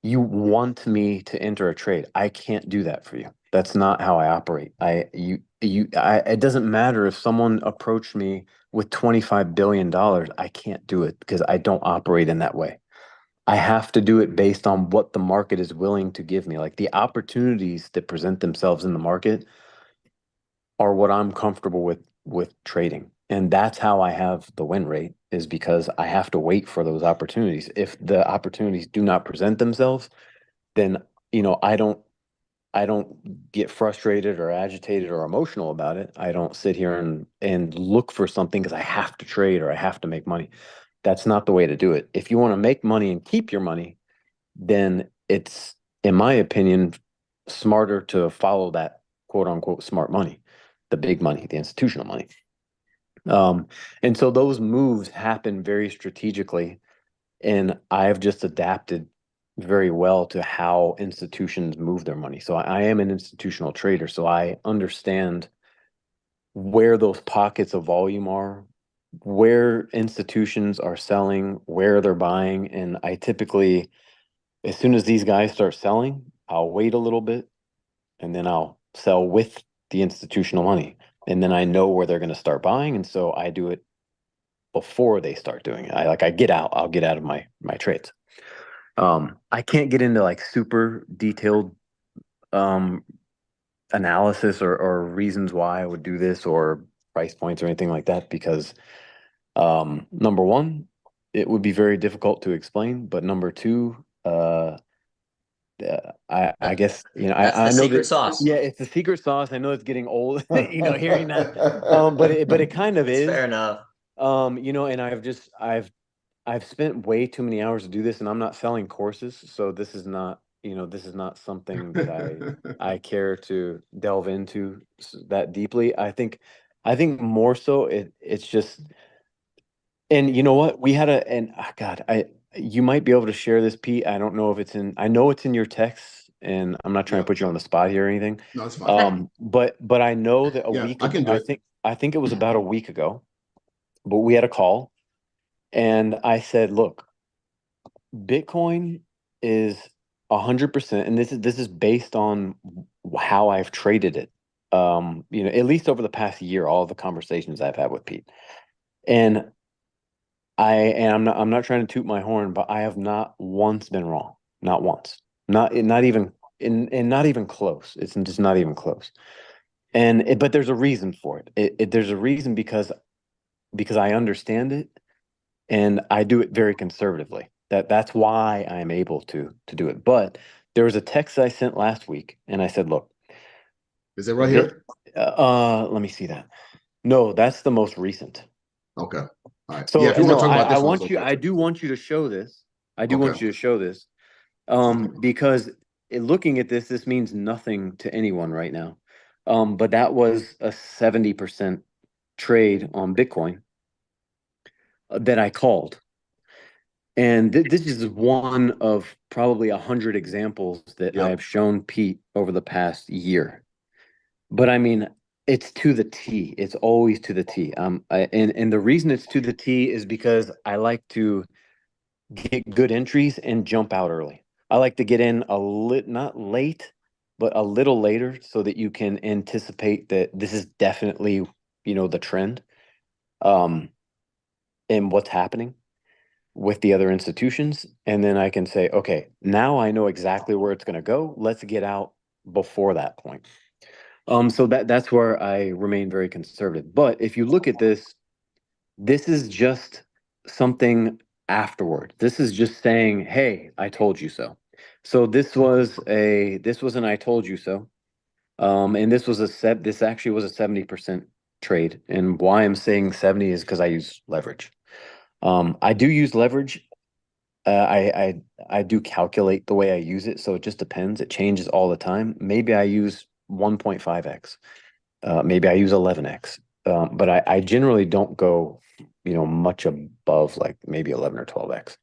want me to enter a trade. I can't do that for you. That's not how I operate. It doesn't matter if someone approached me with $25 billion. I can't do it because I don't operate in that way. I have to do it based on what the market is willing to give me. Like the opportunities that present themselves in the market are what I'm comfortable with trading. And that's how I have the win rate, is because I have to wait for those opportunities. If the opportunities do not present themselves, then I don't get frustrated or agitated or emotional about it. I don't sit here and look for something because I have to trade or I have to make money. That's not the way to do it. If you want to make money and keep your money, then it's, in my opinion, smarter to follow that quote unquote smart money, the big money, the institutional money. And so those moves happen very strategically, and I've just adapted very well to how institutions move their money. So I am an institutional trader, so I understand where those pockets of volume are, where institutions are selling, where they're buying, and I typically, as soon as these guys start selling, I'll wait a little bit and then I'll sell with the institutional money. And then I know where they're going to start buying. And so I do it before they start doing it. I'll get out of my trades. I can't get into like super detailed um analysis or reasons why I would do this or price points or anything like that because number one, it would be very difficult to explain. But number two, I That, guess that's the I know secret that, sauce. yeah, it's the secret sauce. I know it's getting old, hearing that, but it kind of It's fair is, enough. and I've spent way too many hours to do this, and I'm not selling courses, so this is not something that I care to delve into that deeply. I think more so it's just, and you know what? We had God, you might be able to share this, Pete. I don't know if I know it's in your text, and I'm not trying to Yeah. put you on the spot here or anything. No, it's fine. But I know that Yeah, I can do it. I think it was about a week ago, but we had a call, and I said, look, Bitcoin is 100%, and this is based on how I've traded it. At least over the past year, all the conversations I've had with Pete. And I'm not trying to toot my horn, but I have not once been wrong. Not once. Not even and not even close. It's just not even close. But there's a reason for it. There's a reason because I understand it and I do it very conservatively. That's why I'm able to do it. But there was a text I sent last week, and I said, "Look, Is it right here? let me see that. No, that's the most recent. Okay. All right. Yeah, So if you want no, to talk about I this one, it's want you. okay I too. do want you to show this. I do Okay. want you to show this. Because looking at this means nothing to anyone right now. But that was a 70% trade on Bitcoin that I called. And this is one of probably 100 examples that I Yep. have shown Pete over the past year. But I mean, it's to the T. It's always to the T. And the reason it's to the T is because I like to get good entries and jump out early. I like to get in not late, but a little later so that you can anticipate that this is definitely, the trend, um, and what's happening with the other institutions. And then I can say, okay, now I know exactly where it's going to go. Let's get out before that point. So that's where I remain very conservative. But if you look at this is just something afterward. This is just saying, "Hey, I told you so." So this was an "I told you so," and this actually was a 70% trade. And why I'm saying 70 is because I use leverage. I do use leverage. I do calculate the way I use it, so it just depends. It changes all the time. Maybe I use 1.5x. Maybe I use 11x. but I generally don't go, much above like maybe 11 or 12x.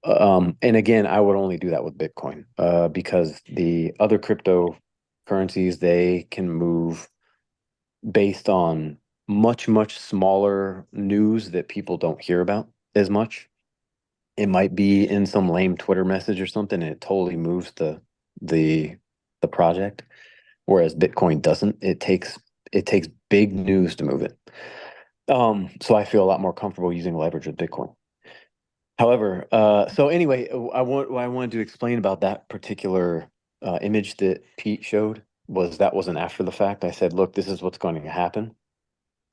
And again, I would only do that with Bitcoin, because the other cryptocurrencies, they can move based on much, much smaller news that people don't hear about as much. It might be in some lame Twitter message or something, and it totally moves the project. Whereas Bitcoin doesn't. It takes big news to move it. So I feel a lot more comfortable using leverage with Bitcoin. However, so anyway, what I wanted to explain about that particular image that Pete showed was that wasn't after the fact. I said, look, this is what's going to happen.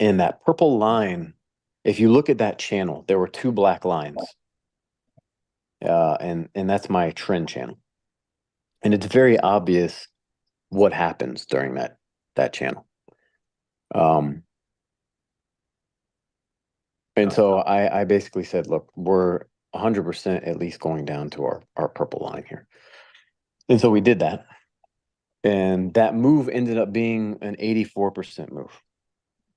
And that purple line, if you look at that channel, there were two black lines. And that's my trend channel. And it's very obvious what happens during that channel. And so I basically said, look, we're 100% at least going down to our purple line here. And so we did that. And that move ended up being an 84% move.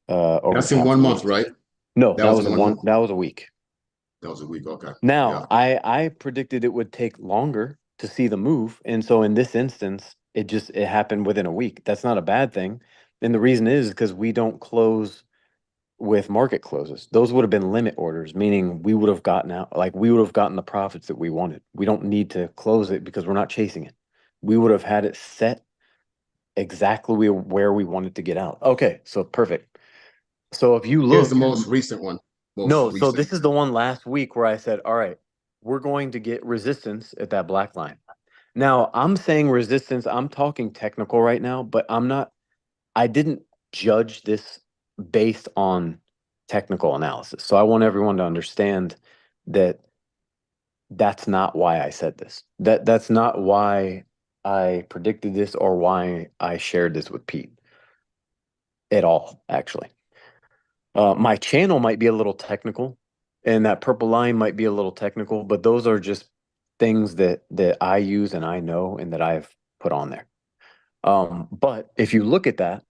That's in 1 month, right? No, that was a week. That was a week, okay. Now, yeah. I predicted it would take longer to see the move. And so in this instance, it happened within a week. That's not a bad thing. And the reason is because we don't close with market closes. Those would have been limit orders, meaning we would have gotten the profits that we wanted. We don't need to close it because we're not chasing it. We would have had it set exactly where we wanted to get out. Okay, so perfect. So if you look, here's the most recent one. So this is the one last week where I said, all right, we're going to get resistance at that black line. Now, I'm saying resistance, I'm talking technical right now, but I didn't judge this based on technical analysis. So I want everyone to understand that that's not why I said this. That's not why I predicted this or why I shared this with Pete at all, actually. My channel might be a little technical, and that purple line might be a little technical, but those are just things that I use and I know and that I've put on there. But if you look at that,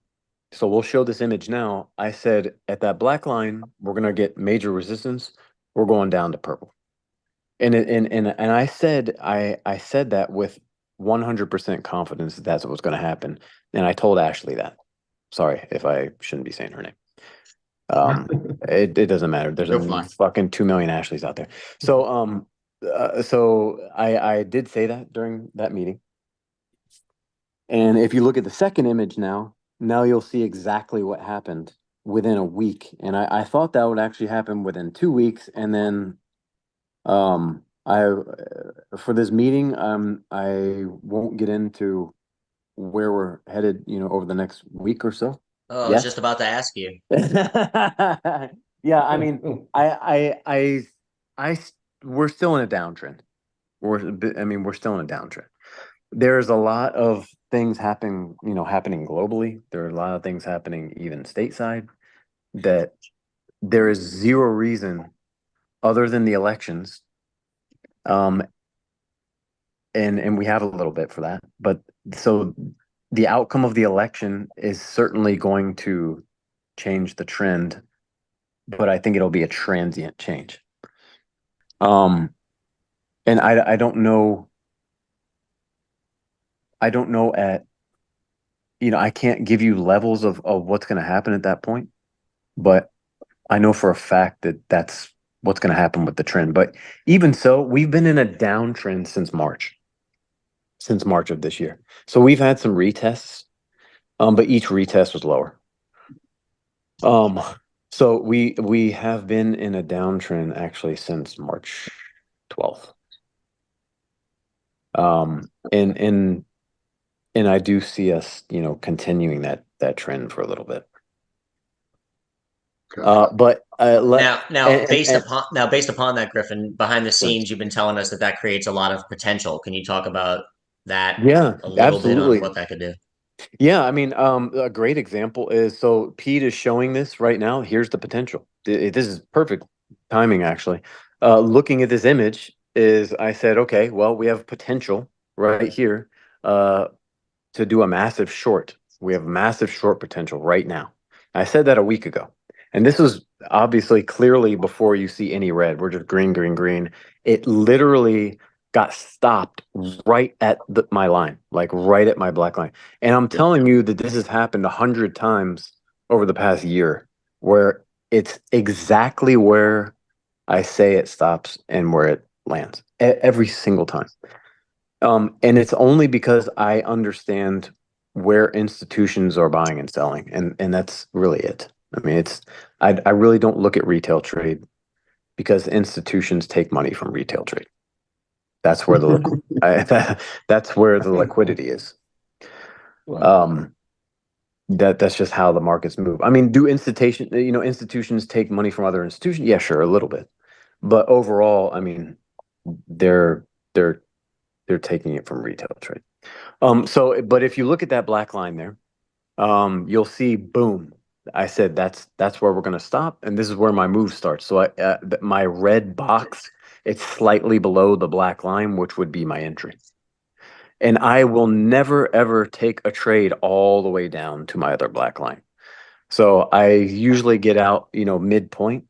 so we'll show this image now. I said at that black line, we're gonna get major resistance. We're going down to purple, and I said that with 100% confidence that that's what was going to happen. And I told Ashley that. Sorry if I shouldn't be saying her name. It doesn't matter. There's a fucking 2 million Ashleys out there. So I did say that during that meeting. And if you look at the second image now you'll see exactly what happened within a week. And I thought that would actually happen within 2 weeks. And then for this meeting, I won't get into where we're headed, over the next week or so. Oh, I was just about to ask you. Yeah, I mean, we're still in a downtrend. We're still in a downtrend. There's a lot of things happening globally. There are a lot of things happening even stateside that there is zero reason other than the elections. And we have a little bit for that. But so the outcome of the election is certainly going to change the trend, but I think it'll be a transient change. And I don't know. I don't know I can't give you levels of what's going to happen at that point, but I know for a fact that that's what's going to happen with the trend. But even so, we've been in a downtrend since March of this year. So we've had some retests, but each retest was lower. So we have been in a downtrend actually since March 12th. And I do see us, continuing that trend for a little bit. But based upon that, Griffin, behind the scenes, you've been telling us that creates a lot of potential. Can you talk about that? Yeah, a little absolutely. bit on what that could do? Yeah, I mean, a great example is, so Pete is showing this right now. Here's the potential. This is perfect timing, actually. Looking at this image is, I said, okay, well, we have potential right here to do a massive short. We have massive short potential right now. I said that a week ago. And this was obviously clearly before you see any red. We're just green, green, green. It literally got stopped right at my line, like right at my black line. And I'm telling you that this has happened 100 times over the past year, where it's exactly where I say it stops and where it lands every single time. And it's only because I understand where institutions are buying and selling, and that's really it. I mean, I really don't look at retail trade because institutions take money from retail trade. That's where that's where the liquidity is. That's just how the markets move. I mean, do institutions take money from other institutions? Yeah, sure, a little bit, but overall, I mean, they're they're they're taking it from retail trade. But if you look at that black line there, you'll see, boom. I said that's where we're going to stop, and this is where my move starts. So my red box, it's slightly below the black line, which would be my entry. And I will never ever take a trade all the way down to my other black line. So I usually get out, midpoint.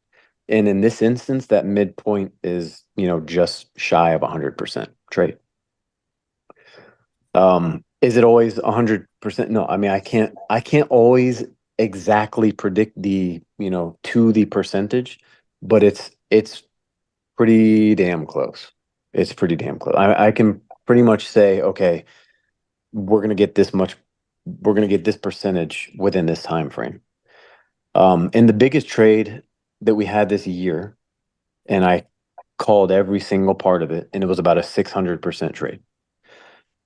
And in this instance, that midpoint is, just shy of 100% trade. Is it always 100%? No, I mean, I can't always exactly predict the, to the percentage, but it's pretty damn close. It's pretty damn close. I can pretty much say, okay, we're going to get this percentage within this time frame. And the biggest trade that we had this year, and I called every single part of it, and it was about a 600% trade.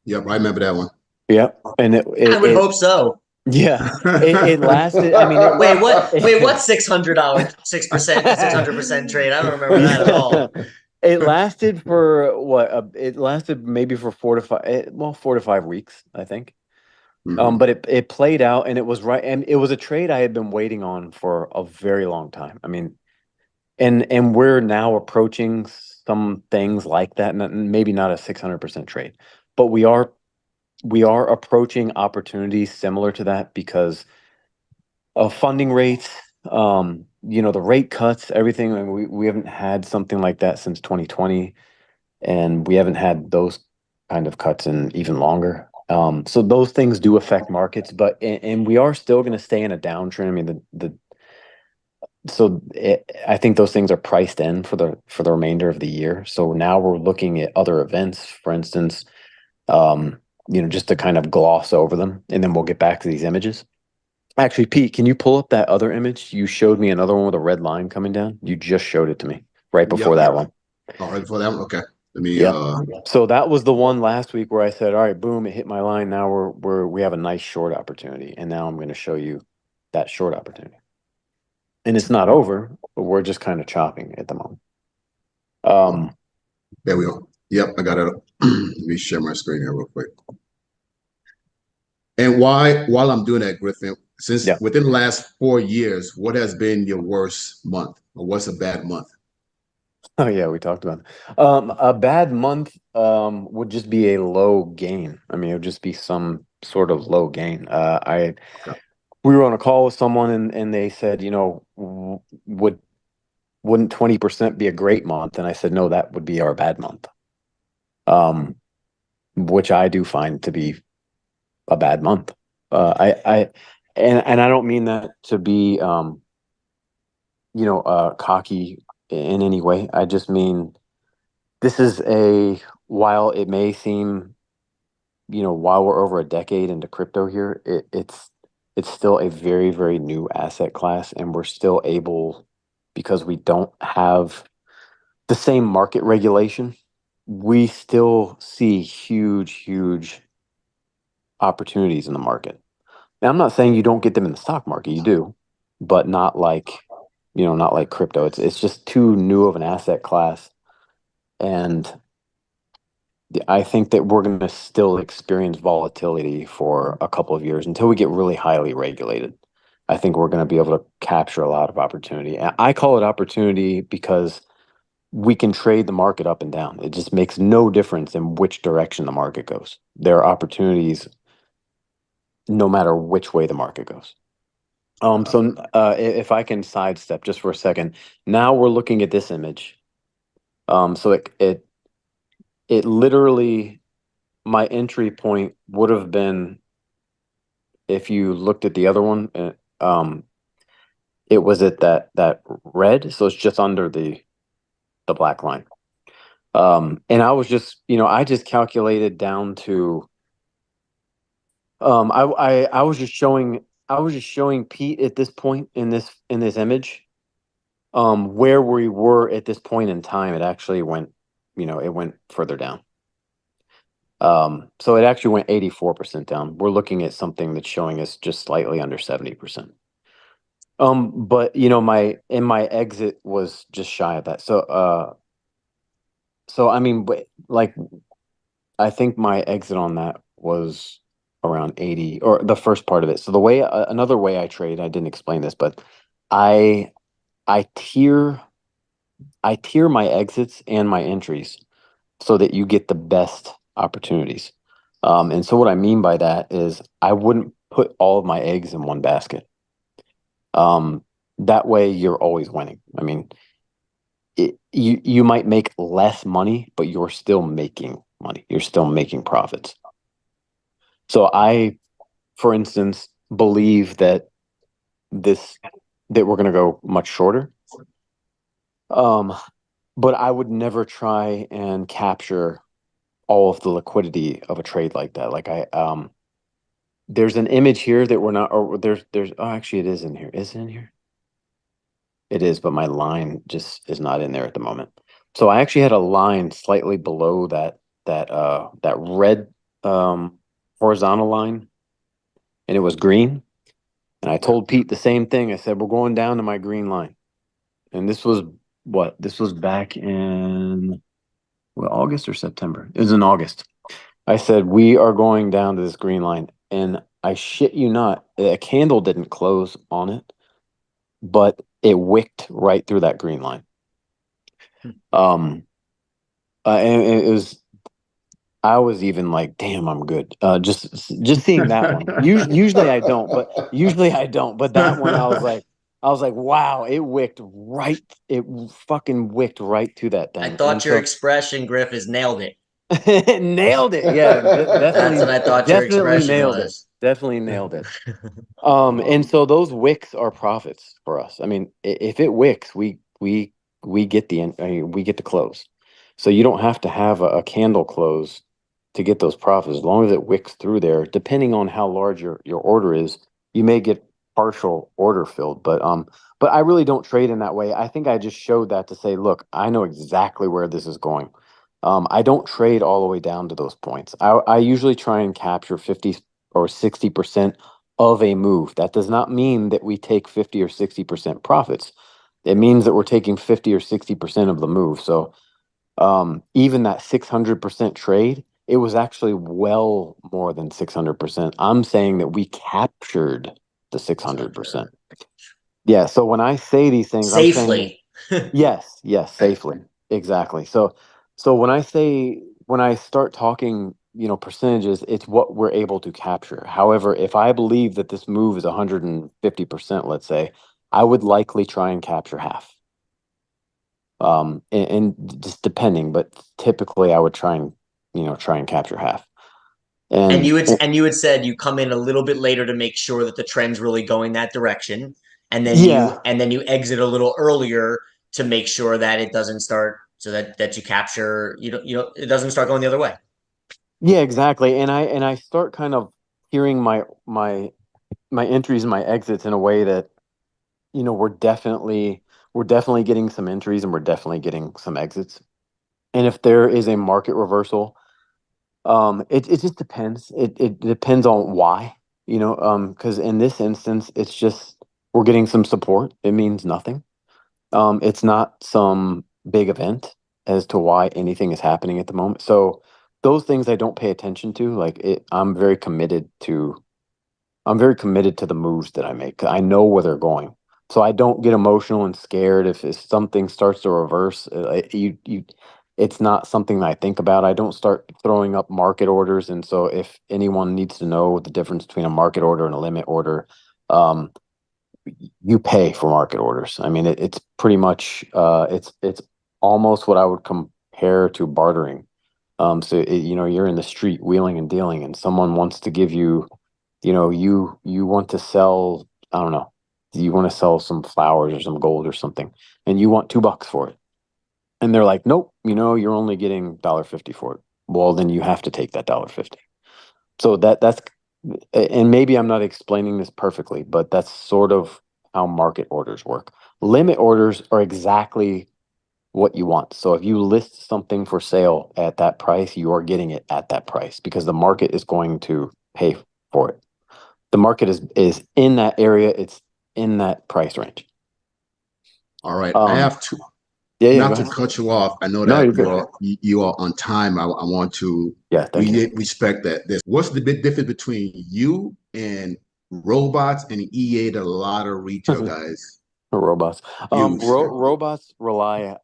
Yep, I remember that one. Yep, and I would hope so. Yeah, it lasted. I mean, wait, what? Wait, what's $600, 6%, 600% trade? I don't remember that at all. It lasted for what? It lasted maybe for 4 to 5 weeks, I think. But it played out, and it was right, and it was a trade I had been waiting on for a very long time. I mean, and we're now approaching some things like that, and maybe not a 600% trade, but we are approaching opportunities similar to that because of funding rates, the rate cuts, everything. I mean, we haven't had something like that since 2020, and we haven't had those kind of cuts in even longer. So those things do affect markets, and we are still going to stay in a downtrend. I mean, I think those things are priced in for the remainder of the year. So now we're looking at other events, for instance, just to kind of gloss over them, and then we'll get back to these images. Actually, Pete, can you pull up that other image? You showed me another one with a red line coming down. You just showed it to me right before that one. Oh, right before that one? Okay. Let me So that was the one last week where I said, all right, boom, it hit my line. Now we have a nice short opportunity. And now I'm going to show you that short opportunity. And it's not over, but we're just kind of chopping at the moment. There we go. Yep, I got it. Let me share my screen here real quick. And while I'm doing that, Griffin, since within the last 4 years, what has been your worst month, or what's a bad month? Oh yeah, we talked about it. A bad month would just be a low gain. I mean, it would just be some sort of low gain. We were on a call with someone, and they said, wouldn't 20% be a great month? And I said, no, that would be our bad month. Which I do find to be a bad month. And I don't mean that to be cocky in any way. I just mean this is while it may seem, while we're over a decade into crypto here, it's still a very, very new asset class, and we're still able, because we don't have the same market regulation, we still see huge, huge opportunities in the market. Now, I'm not saying you don't get them in the stock market, you do, but not like crypto. It's just too new of an asset class. And I think that we're going to still experience volatility for a couple of years until we get really highly regulated. I think we're going to be able to capture a lot of opportunity. I call it opportunity because we can trade the market up and down. It just makes no difference in which direction the market goes. There are opportunities no matter which way the market goes. So if I can sidestep just for a second, now we're looking at this image. So it literally, my entry point would have been, if you looked at the other one, it was at that red, so it's just under the black line. And I was just, I just calculated down to, I was just showing Pete at this point in this image, where we were at this point in time. It actually went, it went further down. So it actually went 84% down. We're looking at something that's showing us just slightly under 70%. But my exit was just shy of that. So I mean, like, I think my exit on that was around 80, or the first part of it. So the way, another way I trade, I didn't explain this, but I I tier my exits and my entries so that you get the best opportunities. And so what I mean by that is I wouldn't put all of my eggs in one basket. That way you're always winning. I mean, you might make less money, but you're still making money. You're still making profits. So I, for instance, believe that we're going to go much shorter. But I would never try and capture all of the liquidity of a trade like that. Like there's an image here that we're not, or oh, actually it is in here. Is it in here? It is, but my line just is not in there at the moment. So I actually had a line slightly below that red horizontal line, and it was green. And I told Pete the same thing. I said, we're going down to my green line. And this was what? This was back in, well, August or September. It was in August. I said, we are going down to this green line. And I shit you not, a candle didn't close on it, but it wicked right through that green line. And it was, I was even like, damn, I'm good. Just seeing that one. Usually I don't, but that one I was like, wow, it wicked right. It fucking wicked right to that I thing. thought your expression, Griff, is nailed it. Nailed it. Yeah, That's what I thought your definitely expression nailed it. was. Definitely nailed it. And so those wicks are profits for us. I mean, if it wicks, we get we get the close. So you don't have to have a candle close to get those profits. As long as it wicks through there, depending on how large your order is, you may get partial order filled. But I really don't trade in that way. I think I just showed that to say, look, I know exactly where this is going. I don't trade all the way down to those points. I usually try and capture 50 or 60% of a move. That does not mean that we take 50 or 60% profits. It means that we're taking 50 or 60% of the move. So even that 600% trade, it was actually well more than 600%. I'm saying that we captured the 600%. Yeah. So when I say these things, I'm saying that, yes, safely. Exactly. So when I start talking, percentages, it's what we're able to capture. However, if I believe that this move is 150%, let's say, I would likely try and capture half. And just depending, but typically I would try and capture half. And And you had said you come in a little bit later to make sure that the trend's really going that direction, and then yeah, you exit a little earlier to make sure that it doesn't start, so that you capture, it doesn't start going the other way. yeah, exactly. And I start kind of hearing my entries and my exits in a way that, we're definitely getting some entries and we're definitely getting some exits. And if there is a market reversal, it just depends. It depends on why, because in this instance, it's just we're getting some support. It means nothing. It's not some big event as to why anything is happening at the moment. So those things I don't pay attention to. Like I'm very committed to the moves that I make. 'Cause I know where they're going. So I don't get emotional and scared if something starts to reverse. It's not something that I think about. I don't start throwing up market orders. And so if anyone needs to know the difference between a market order and a limit order, um, you pay for market orders. I mean, it's pretty much it's almost what I would compare to bartering. So you're in the street wheeling and dealing, and someone wants to give you, you want to sell, I don't know, you want to sell some flowers or some gold or something, and you want $2 for it, and they're like, nope, you're only getting $1.50 for it. Well, then you have to take that $1.50. So and maybe I'm not explaining this perfectly, but that's sort of how market orders work. Limit orders are exactly what you want. So if you list something for sale at that price, you are getting it at that price because the market is going to pay for it. The market is in that area. It's in that price range. All right. I have two. Yeah, not to cut you off. I know No, that you're you are on time. I want to thank you. respect that. What's the big difference between you and robots and EA that a lot of retail guys robots use? Robots rely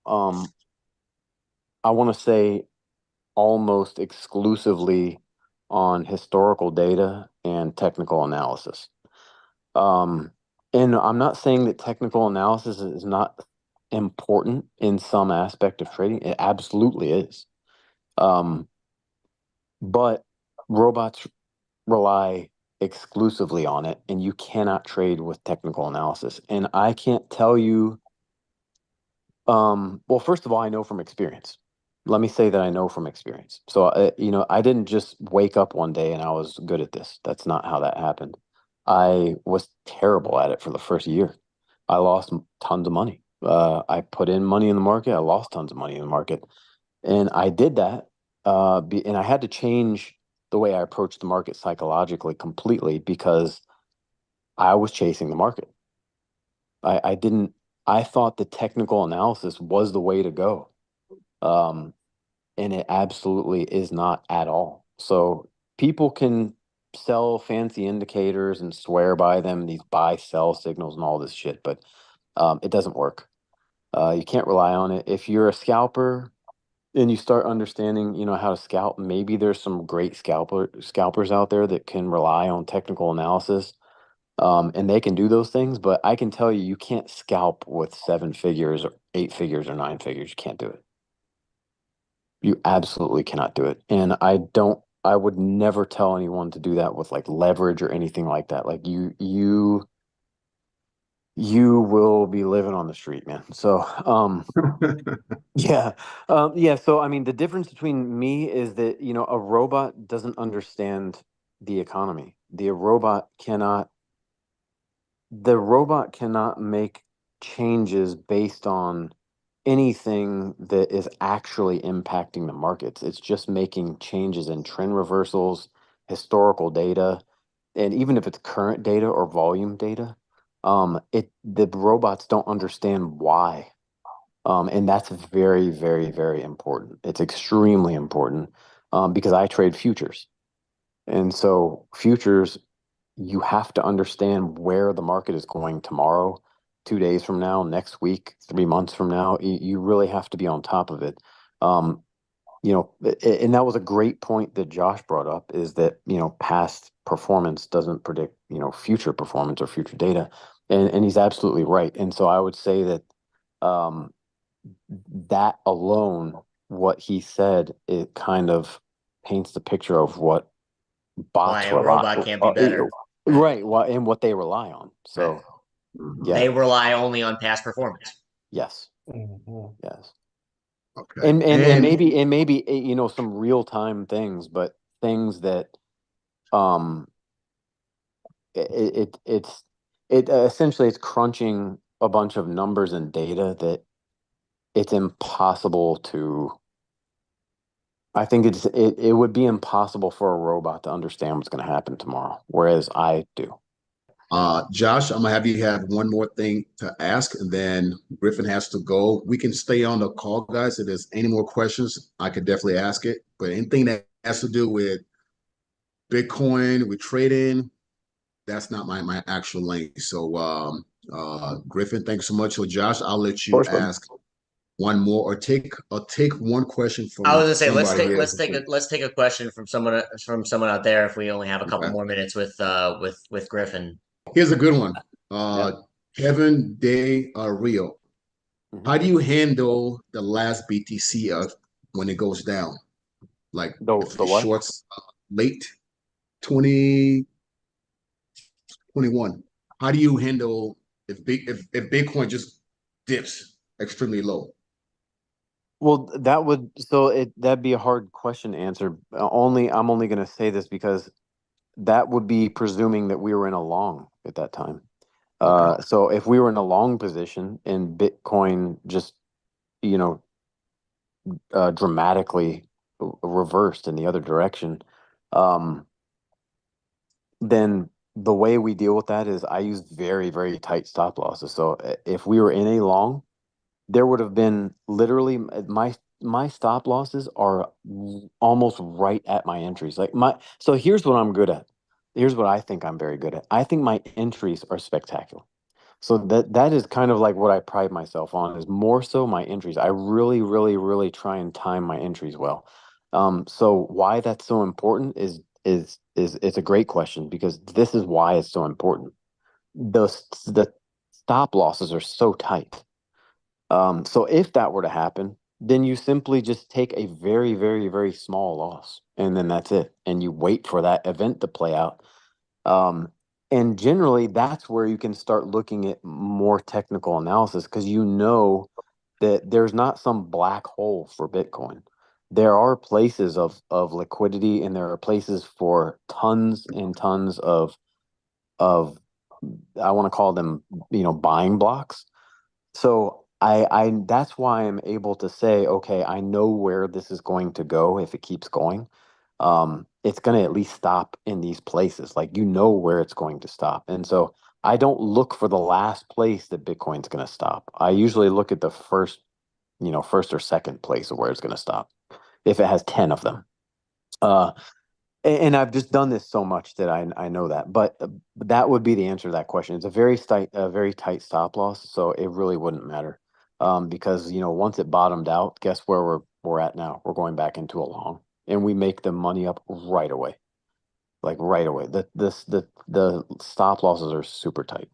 I want to say almost exclusively on historical data and technical analysis. Um, and I'm not saying that technical analysis is not important in some aspect of trading. It absolutely is. But robots rely exclusively on it, and you cannot trade with technical analysis. And I can't tell you, well, first of all, I know from experience. Let me say that I know from experience. So, I didn't just wake up one day and I was good at this. That's not how that happened. I was terrible at it for the first year. I lost tons of money. I put in money in the market. I lost tons of money in the market. And I did that. And I had to change the way I approached the market psychologically completely because I was chasing the market. I didn't, I thought the technical analysis was the way to go. Um, and it absolutely is not at all. So people can sell fancy indicators and swear by them, these buy sell signals and all this shit, but it doesn't work. You can't rely on it. If you're a scalper and you start understanding, how to scalp, maybe there's some great scalpers out there that can rely on technical analysis. And they can do those things, but I can tell you, you can't scalp with 7 figures or 8 figures or 9 figures. You can't do it. You absolutely cannot do it. And I would never tell anyone to do that with like leverage or anything like that. Like you will be living on the street, man. So, yeah. Yeah. So, I mean, the difference between me is that, a robot doesn't understand the economy. The robot cannot make changes based on anything that is actually impacting the markets. It's just making changes in trend reversals, historical data, and even if it's current data or volume data, the robots don't understand why. And that's very, very, very important. It's extremely important because I trade futures. And so futures, you have to understand where the market is going tomorrow, 2 days from now, next week, 3 months from now. You really have to be on top of it. Um, and that was a great point that Josh brought up is that, past performance doesn't predict, future performance or future data. And he's absolutely right. And so I would say that um, that alone, what he said, it kind of paints the picture of what Why bots a rely robot can't be better. right, and what they rely on. So yeah, They rely only on past performance. yes, Mhm. yes, Okay. and maybe some real time things, but things that um it essentially it's crunching a bunch of numbers and data that it's impossible to. I think it would be impossible for a robot to understand what's going to happen tomorrow, whereas I do. Josh, I'm gonna have you have one more thing to ask, and then Griffin has to go. We can stay on the call, guys. If there's any more questions, I could definitely ask it. But anything that has to do with Bitcoin, with trading, that's not my actual lane. So Griffin, thanks so much. So Josh, I'll let Of you course, bud. ask one more or take one question I was from gonna say somebody here. let's take a question from someone out there if we only have a couple Okay. more minutes with Griffin. Here's a good one. Uh, Kevin De Rio. How do you handle the last BTC of when it goes down? Like if The it what? shorts late 2021. How do you handle if Bitcoin just dips extremely low? Well, that'd be a hard question to answer. I'm only going to say this because that would be presuming that we were in a long at that time. Okay. So if we were in a long position and Bitcoin just, you know, dramatically reversed in the other direction, um, then the way we deal with that is I use very, very tight stop losses. So if we were in a long, there would have been literally my stop losses are almost right at my entries. So here's what I'm good at. Here's what I think I'm very good at. I think my entries are spectacular. So that is kind of like what I pride myself on is more so my entries. I really, really, really try and time my entries well. So why that's so important is it's a great question because this is why it's so important. The stop losses are so tight. So if that were to happen, then you simply just take a very, very, very small loss, and then that's it. And you wait for that event to play out. Um, and generally, that's where you can start looking at more technical analysis because you know that there's not some black hole for Bitcoin. There are places of liquidity, and there are places for tons and tons of I want to call them, buying blocks. So I that's why I'm able to say, okay, I know where this is going to go if it keeps going. It's going to at least stop in these places. Like you know where it's going to stop. And so I don't look for the last place that Bitcoin's going to stop. I usually look at the first or second place of where it's going to stop if it has 10 of them. Uh, and I've just done this so much that I know that. But that would be the answer to that question. It's a very tight stop loss, so it really wouldn't matter. Because once it bottomed out, guess where we're at now? We're going back into a long, and we make the money up right away, like right away. The stop losses are super tight.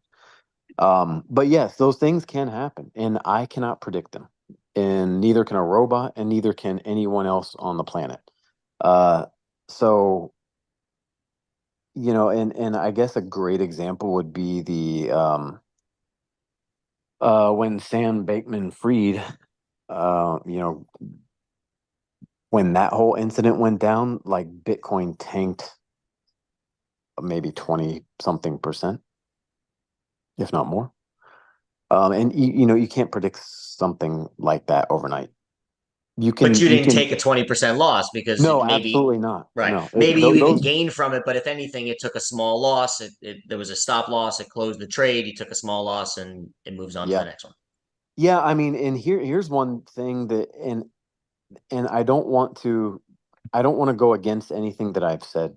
But yes, those things can happen, and I cannot predict them, and neither can a robot, and neither can anyone else on the planet. Uh, so and I guess a great example would be the when Sam Bankman-Fried, uh, you know, when that whole incident went down, like Bitcoin tanked maybe 20 something percent, if not more. And you can't predict something like that overnight. You But can you you didn't can take a 20% loss because No, maybe, absolutely not. right, No, maybe you even those gained from it, but if anything, it took a small loss. There was a stop loss. It closed the trade. You took a small loss and it moves on to yeah. the next one. Yeah, I mean, and here's one thing and I don't want to go against anything that I've said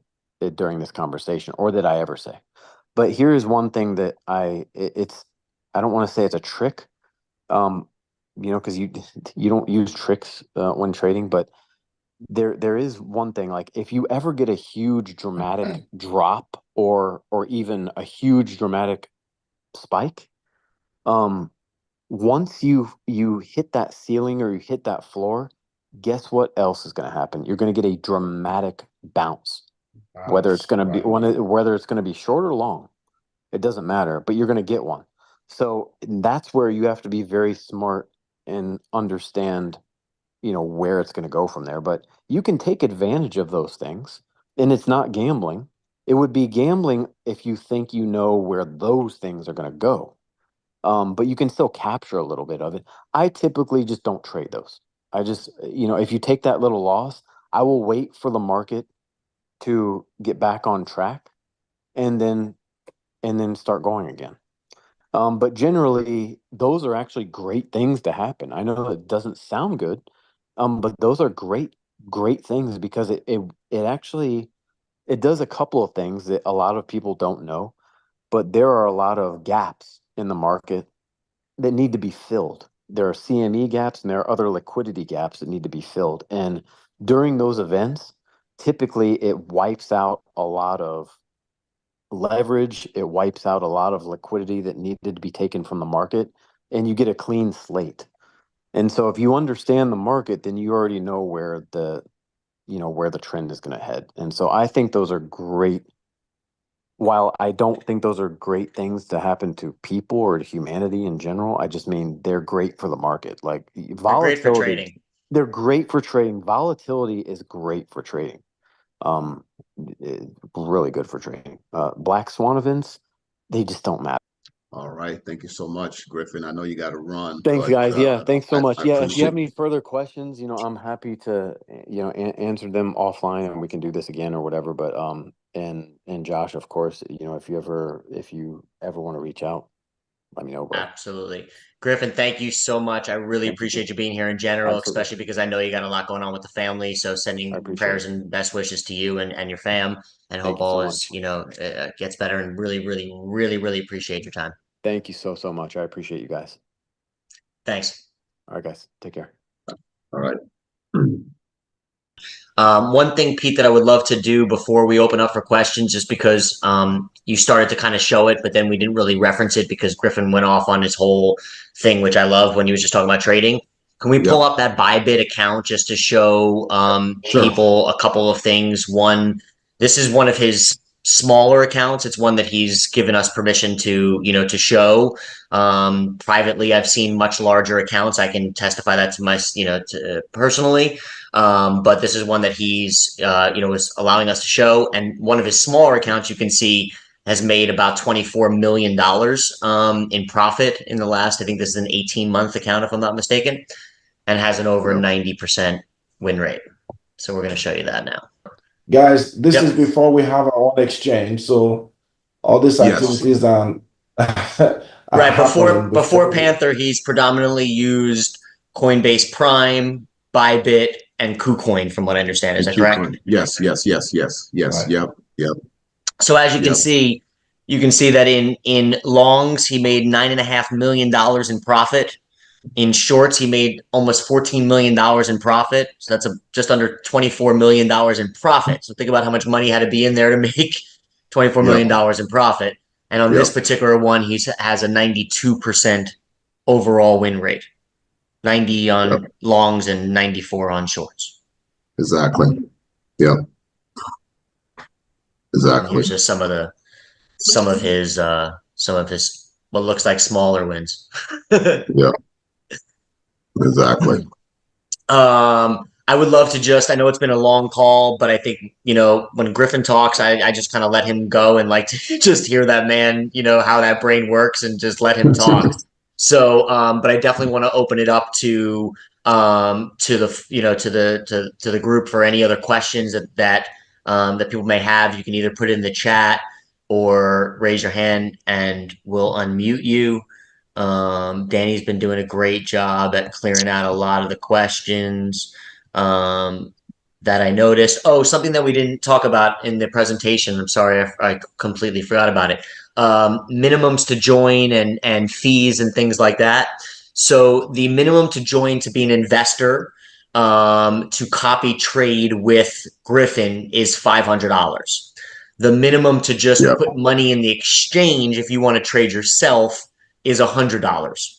during this conversation or that I ever say. But here is one thing that it's I don't want to say it's a trick, um, because you don't use tricks when trading, but there is one thing like if you ever get a huge dramatic drop or even a huge dramatic spike, um, once you hit that ceiling or you hit that floor, guess what else is going to happen? You're going to get a dramatic bounce. Whether it's House, going to be right? whether it's going to be short or long, it doesn't matter, but you're going to get one. So that's where you have to be very smart and understand, where it's going to go from there. But you can take advantage of those things, and it's not gambling. It would be gambling if you think you know where those things are going to go. But you can still capture a little bit of it. I typically just don't trade those. I just, if you take that little loss, I will wait for the market to get back on track and then start going again. But generally, those are actually great things to happen. I know it doesn't sound good, but those are great, great things because it actually it does a couple of things that a lot of people don't know. But there are a lot of gaps in the market that need to be filled. There are CME gaps and there are other liquidity gaps that need to be filled. And during those events, typically it wipes out a lot of leverage. It wipes out a lot of liquidity that needed to be taken from the market, and you get a clean slate. And so if you understand the market, then you already know where the trend is going to head. And so I think those are great. While I don't think those are great things to happen to people or to humanity in general, I just mean they're great for the market. Like They're great for volatility, trading. they're great for trading. Volatility is great for trading. Um, really good for trading. Black swan events, they just don't matter. All right. Thank you so much, Griffin. I know you got to run, Thanks, but guys. Yeah, thanks so much. I Yeah, if you appreciate have any further questions, I'm happy to, answer them offline, and we can do this again or whatever. But and Josh, of course, if you ever want to reach out, let me know, bro. Absolutely. Griffin, thank you so much. I really Thank you. appreciate you being here in general, Absolutely. especially because I know you got a lot going on with the family. So I sending appreciate prayers it. and best wishes to you and your fam, and Thank hope you so all is, much. gets better, and really, really, really, really appreciate your time. Thank you so, so much. I appreciate you guys. Thanks. All right, guys. Take care. All right. One thing, Pete, that I would love to do before we open up for questions, just because you started to kind of show it, but then we didn't really reference it because Griffin went off on his whole thing, which I love when he was just talking about trading. Can we pull Yep. up that Bybit account just to show Sure. people a couple of things? One, this is one of his smaller accounts. It's one that he's given us permission to show. Privately, I've seen much larger accounts. I can testify that personally. But this is one that he's, was allowing us to show. And one of his smaller accounts, you can see, has made about $24 million in profit in the last, I think this is an 18-month account, if I'm not mistaken, and has an over 90% win rate. So we're going to show you that now. Guys, this is before we have our own exchange. So all these activities are right happening before Panther, he's predominantly used Coinbase Prime, Bybit, and KuCoin, from what I understand. Is that correct? Yes. Right. Yep. So as you can see, that in longs he made $9.5 million in profit. In shorts, he made almost $14 million in profit. So that's just under $24 million in profit. So think about how much money had to be in there to make $24 million in profit. And on this particular one, he has a 92% overall win rate, 90 on longs and 94 on shorts. Exactly. Yeah. Exactly. And here's just some of his what looks like smaller wins. Yeah. Exactly. I would love to I know it's been a long call, but I think, when Griffin talks, I just kind of let him go and like to just hear that man, how that brain works and just let him talk. So, but I definitely want to open it up to the group for any other questions that people may have. You can either put it in the chat or raise your hand and we'll unmute you. Danny's been doing a great job at clearing out a lot of the questions that I noticed. Oh, something that we didn't talk about in the presentation. I'm sorry, I completely forgot about it. Minimums to join and fees and things like that. So the minimum to join to be an investor to copy trade with Griffin is $500. The minimum to just put money in the exchange if you want to trade yourself is $100.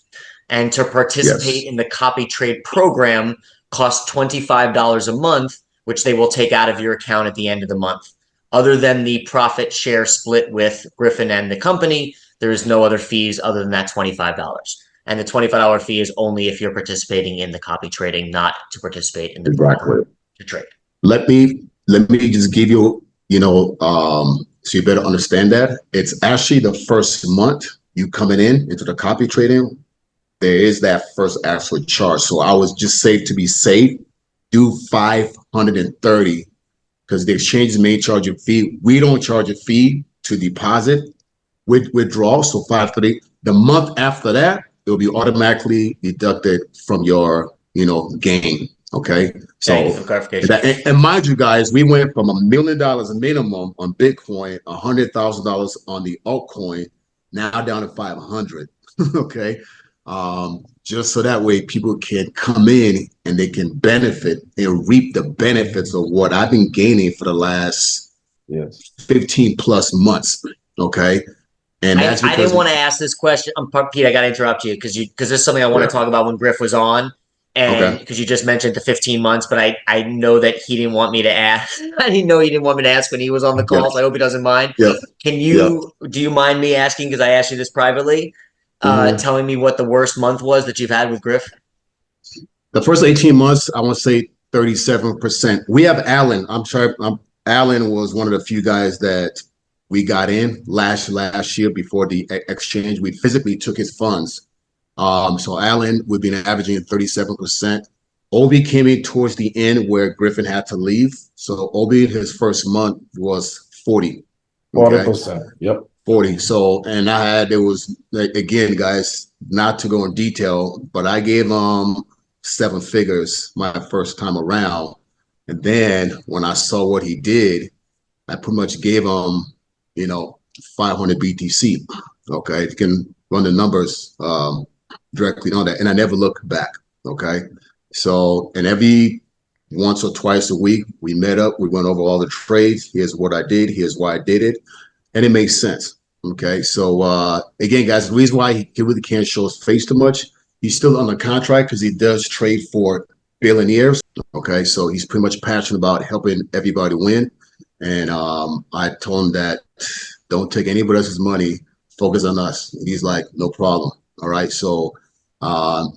And to participate in the copy trade program costs $25 a month, which they will take out of your account at the end of the month. Other than the profit share split with Griffin and the company, there is no other fees other than that $25. And the $25 fee is only if you're participating in the copy trading, not to participate in the to trade. Let me just give you, so you better understand that. It's actually the first month you coming into the copy trading, there is that first actual charge. So I was just safe to be safe, do 530 because the exchanges may charge a fee. We don't charge a fee to deposit with withdrawal. So 530. The month after that, it will be automatically deducted from your, gain. Okay. So, and mind you guys, we went from $1 million minimum on Bitcoin, $100,000 on the altcoin, now down to 500. Okay. Just so that way people can come in and they can benefit and reap the benefits of what I've been gaining for the last 15 plus months. Okay. And that's I because didn't want to ask this question. Pete, I got to interrupt you because there's something I want to talk about when Griff was on, and okay. because you just mentioned the 15 months, but I know that he didn't want me to ask. I didn't know he didn't want me to ask when he was on the Yep. call, so I hope he doesn't mind. Yep. Yep. Do you mind me asking, because I asked you this privately, Mm-hmm. telling me what the worst month was that you've had with Griff? The first 18 months, I want to say 37%. We have Allen. Allen was one of the few guys that we got in last year before the exchange. We physically took his funds. So Allen would be averaging 37%. Obi came in towards the end where Griffin had to leave. So Obi, his first month was 40. Okay. 40%. Yep. 40. So, and there was, again, guys, not to go in detail, but I gave seven figures my first time around. And then when I saw what he did, I pretty much gave him, 500 BTC. Okay. You can run the numbers directly on that. And I never looked back. Okay. So, and every once or twice a week, we met up, we went over all the trades. Here's what I did. Here's why I did it. And it makes sense. Okay. So, again, guys, the reason why he really can't show his face too much, he's still under contract because he does trade for billionaires. Okay. So he's pretty much passionate about helping everybody win. And I told him that don't take anybody else's money, focus on us. And he's like, no problem. All right. So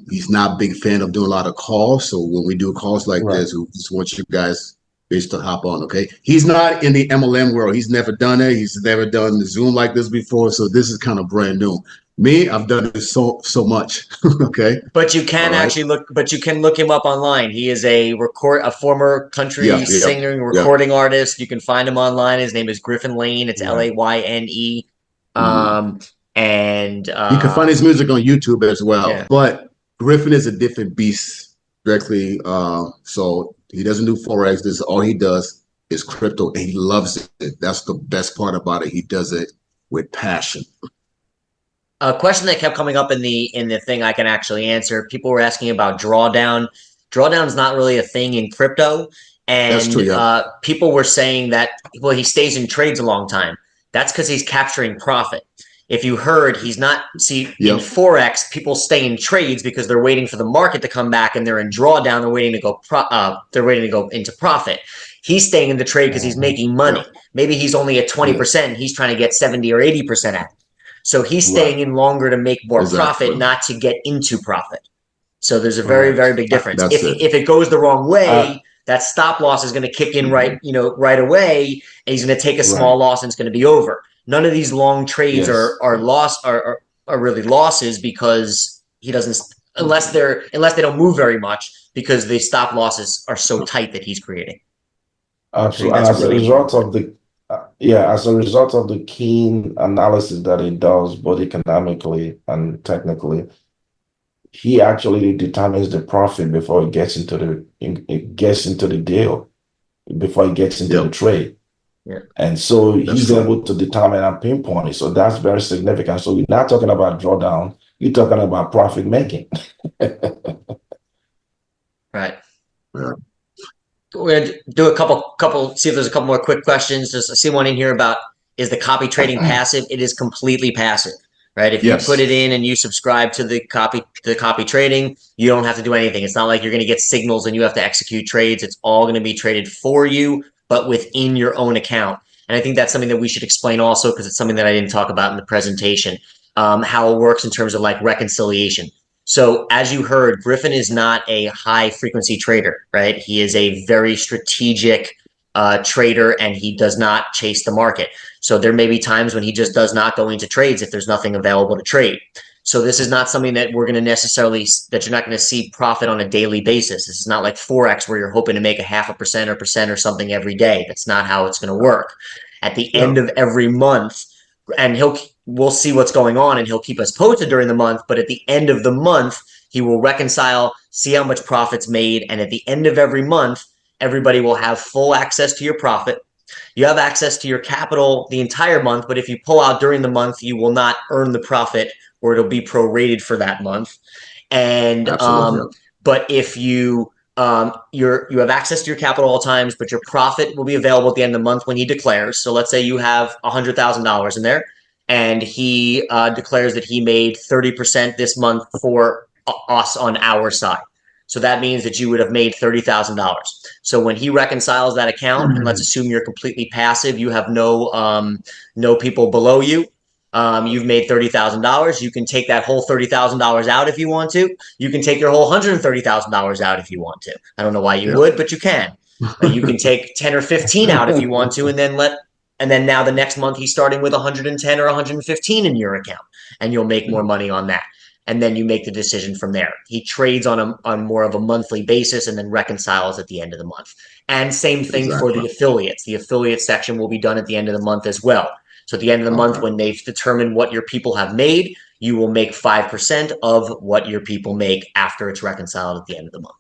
he's not a big fan of doing a lot of calls. So when we do calls like this, we just want you guys to hop on. Okay. He's not in the MLM world. He's never done it. He's never done the Zoom like this before. So this is kind of brand new. Me, I've done it so much. Okay. But you can look him up online. He is a former country singer, recording artist. You can find him online. His name is Griffin Layne. It's Layne. And you can find his music on YouTube as well. Yeah. But Griffin is a different beast directly. So he doesn't do Forex. This is all he does is crypto, and he loves it. That's the best part about it. He does it with passion. A question that kept coming up in the thing I can actually answer. People were asking about drawdown. Drawdown is not really a thing in crypto, and that's true, people were saying that he stays in trades a long time. That's because he's capturing profit. If you heard, he's not. See, in Forex, people stay in trades because they're waiting for the market to come back, and they're in drawdown. They're waiting to go into profit. He's staying in the trade because he's making money. Maybe he's only at 20%. And he's trying to get 70 or 80% at it. So he's staying in longer to make more profit, not to get into profit. So there's a very, very big difference. If it goes the wrong way, that stop loss is going to kick in right away, and he's going to take a small loss, and it's going to be over. None of these long trades are really losses, because he doesn't, unless they don't move very much, because the stop losses are so tight that he's creating. Absolutely. And as a result of the keen analysis that he does, both economically and technically, he actually determines the profit before it gets into the deal, before it gets into the trade. Yeah. And so he's able to determine and pinpoint it. So that's very significant. So we're not talking about drawdown, you're talking about profit making. Right. Yeah. We're going to do a couple, see if there's a couple more quick questions. Just I see one in here about, is the copy trading passive? It is completely passive, right? If you put it in and you subscribe to the copy trading, you don't have to do anything. It's not like you're going to get signals and you have to execute trades. It's all going to be traded for you, but within your own account. And I think that's something that we should explain also, because it's something that I didn't talk about in the presentation, how it works in terms of like reconciliation. So as you heard, Griffin is not a high frequency trader, right? He is a very strategic trader, and he does not chase the market. So there may be times when he just does not go into trades if there's nothing available to trade. So this is not something that we're going to that you're not going to see profit on a daily basis. This is not like Forex where you're hoping to make 0.5% or something every day. That's not how it's going to work. At the end of every month, and we'll see what's going on, and he'll keep us posted during the month, but at the end of the month, he will reconcile, see how much profit's made, and at the end of every month, everybody will have full access to your profit. You have access to your capital the entire month, but if you pull out during the month, you will not earn the profit, or it'll be prorated for that month. And but if you you have access to your capital all times, but your profit will be available at the end of the month when he declares. So let's say you have $100,000 in there, and he declares that he made 30% this month for us on our side. So that means that you would have made $30,000. So when he reconciles that account, and let's assume you're completely passive, you have no people below you. You've made $30,000. You can take that whole $30,000 out if you want to. You can take your whole $130,000 out if you want to. I don't know why you would, but you can. You can take 10 or 15 out if you want to, and then now the next month he's starting with 110 or 115 in your account, and you'll make more money on that. And then you make the decision from there. He trades on more of a monthly basis and then reconciles at the end of the month. And same thing for the affiliates. The affiliate section will be done at the end of the month as well. So at the end of the month, when they've determined what your people have made, you will make 5% of what your people make after it's reconciled at the end of the month.